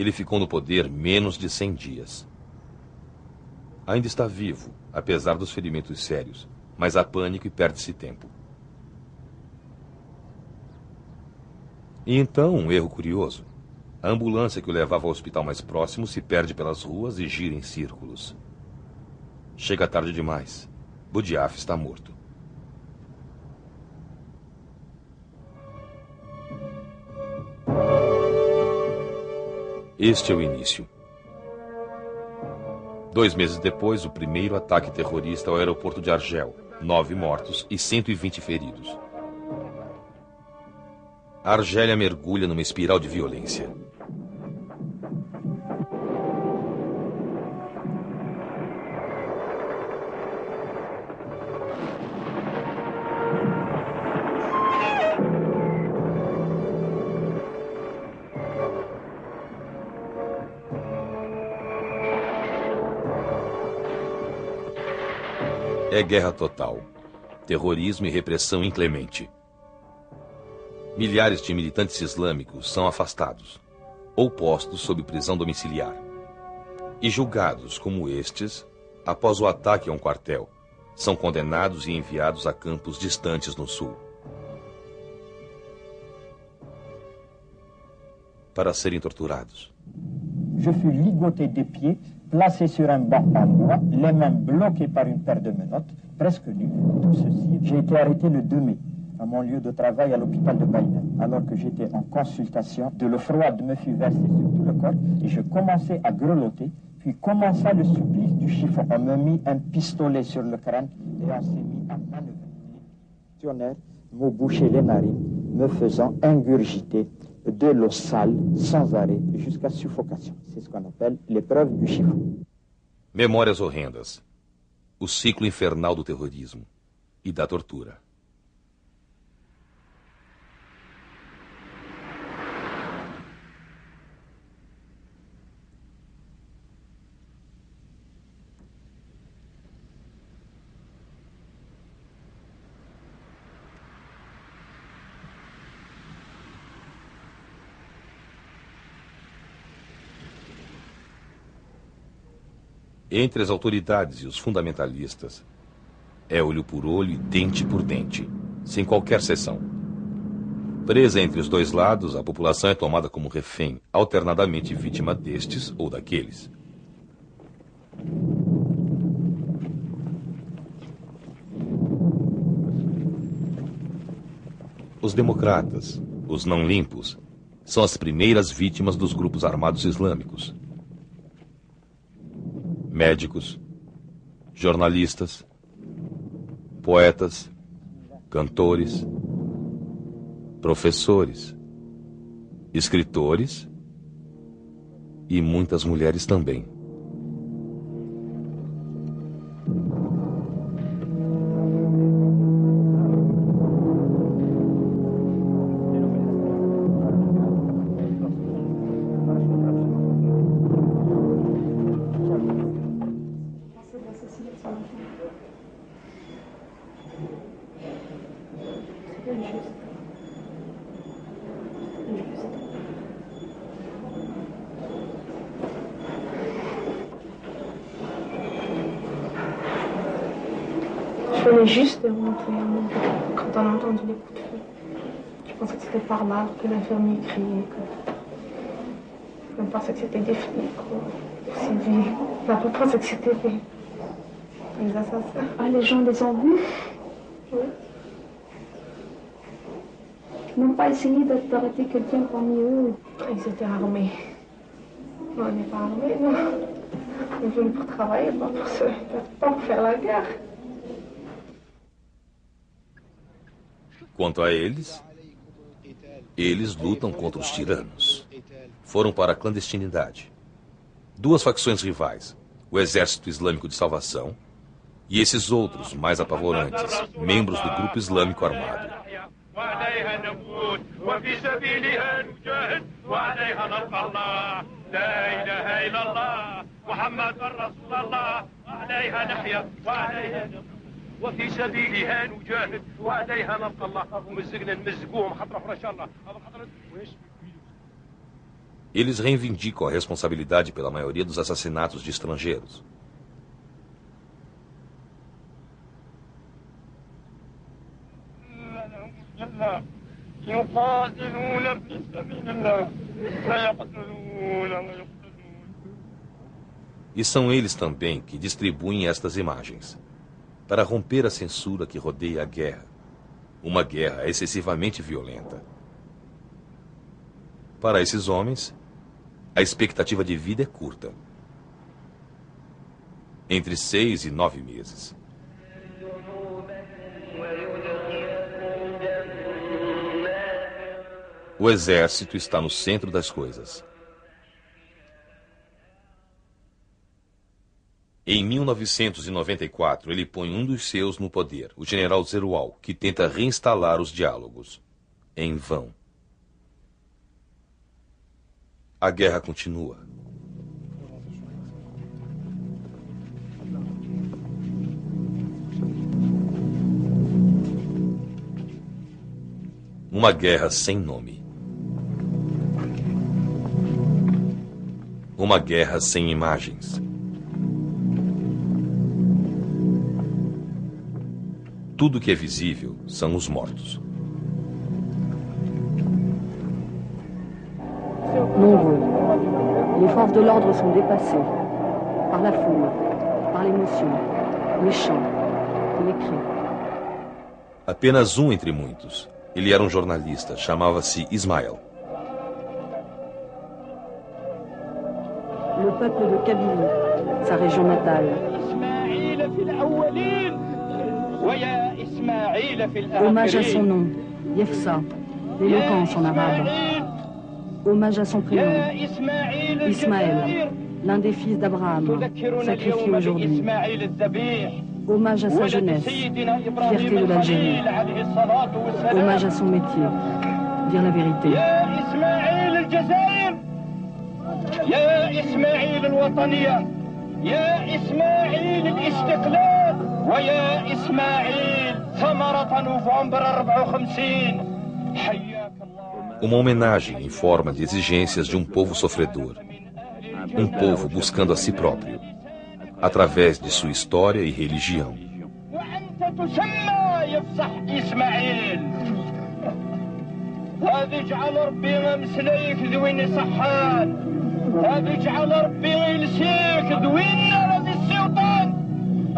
Ele ficou no poder menos de 100 dias. Ainda está vivo, apesar dos ferimentos sérios, mas há pânico e perde-se tempo. E então, um erro curioso. A ambulância que o levava ao hospital mais próximo se perde pelas ruas e gira em círculos. Chega tarde demais. Boudiaf está morto. Este é o início. 2 meses depois, o primeiro ataque terrorista ao aeroporto de Argel. 9 mortos e 120 feridos. A Argélia mergulha numa espiral de violência. É guerra total, terrorismo e repressão inclemente. Milhares de militantes islâmicos são afastados ou postos sob prisão domiciliar e julgados como estes, após o ataque a um quartel, são condenados e enviados a campos distantes no sul para serem torturados. Je fus ligoté des pieds, placé sur un banc en bois, les mains bloquées par une paire de menottes, presque nu. Tout ceci, j'ai été arrêté le 2 mai, à mon lieu de travail à l'hôpital de Baïna, alors que j'étais en consultation. De l'eau froide me fut versée sur tout le corps et je commençais à grelotter, puis commença le supplice du chiffon. On me mit un pistolet sur le crâne et on s'est mis à manœuvrer. Les fonctionnaires m'ont bouché les narines, me faisant ingurgiter de l'eau sale sans arrêt jusqu'à suffocation. C'est ce qu'on appelle l'épreuve du chiffon. Memórias horrendas. O ciclo infernal do terrorismo e da tortura. Entre as autoridades e os fundamentalistas, é olho por olho e dente por dente, sem qualquer seção. Presa entre os dois lados, a população é tomada como refém, alternadamente vítima destes ou daqueles. Os democratas, os não limpos, são as primeiras vítimas dos grupos armados islâmicos. Médicos, jornalistas, poetas, cantores, professores, escritores e muitas mulheres também. Je venais juste de rentrer quand on a entendu les coups de feu. Je pensais que c'était par là que l'infirmier criait, que... On pensait que c'était des flics ou civils. On n'a pas pensé que c'était des assassins. Ah, les gens les ont vus? Oui. Ils n'ont pas essayé d'arrêter quelqu'un parmi eux? Ils étaient armés. Non, on n'est pas armés, non. On est venus pour travailler, pas pour faire la guerre. Quanto a eles lutam contra os tiranos. Foram para a clandestinidade. 2 facções rivais, o Exército Islâmico de Salvação e esses outros mais apavorantes, membros do grupo islâmico armado. وفي سبيلها نجاهد وعليها نلقى الله ومزقنا نمزقوهم خطره اخرى ان شاء الله هذا خطره واش Eles reivindicam a responsabilidade pela maioria dos assassinatos de estrangeiros. E são eles também que distribuem estas imagens, para romper a censura que rodeia a guerra, uma guerra excessivamente violenta. Para esses homens, a expectativa de vida é curta, entre 6 e 9 meses. O exército está no centro das coisas. Em 1994, ele põe um dos seus no poder, o general Zeroual, que tenta reinstalar os diálogos. Em vão. A guerra continua. Uma guerra sem nome. Uma guerra sem imagens. Tudo que é visível são os mortos. Nombreux, les forces de l'ordre sont dépassées par la foule, par l'émotion, les chants, les cris. Apenas um entre muitos. Ele era um jornalista, chamava-se Ismaël. Le peuple de Kabylie, sa région natale. Hommage à son nom, Yefsa, l'éloquence en arabe. Hommage à son prénom, Ismaël, l'un des fils d'Abraham, sacrifié aujourd'hui. Hommage à sa jeunesse, fierté de l'Algérie. Hommage à son métier, dire la vérité. يا إسماعيل الوطنية يا إسماعيل الاستقلال ويا إسماعيل ثمرة نوفمبر 54 حياك الله. Uma homenagem em forma de exigências de um povo sofredor. Um povo buscando a si próprio, através de sua história e religião. وأنت تسمى يفصح إسماعيل هذا جعل ربي مسليك ذويني صحان هذا جعل ربي يلسيك ذوين راضي السلطان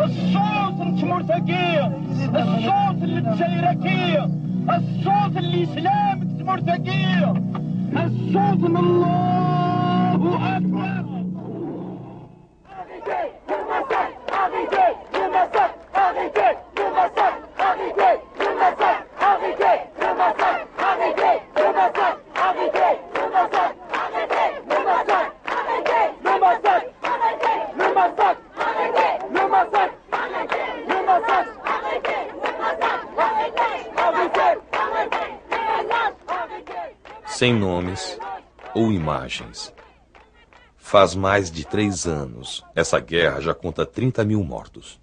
الصوت انت مرتقية الصوت اللي تسيركية الصوت اللي اسلامك مرتقية الصوت من الله اكبر. Sem nomes ou imagens. Faz mais de 3 anos. Essa guerra já conta 30 mil mortos.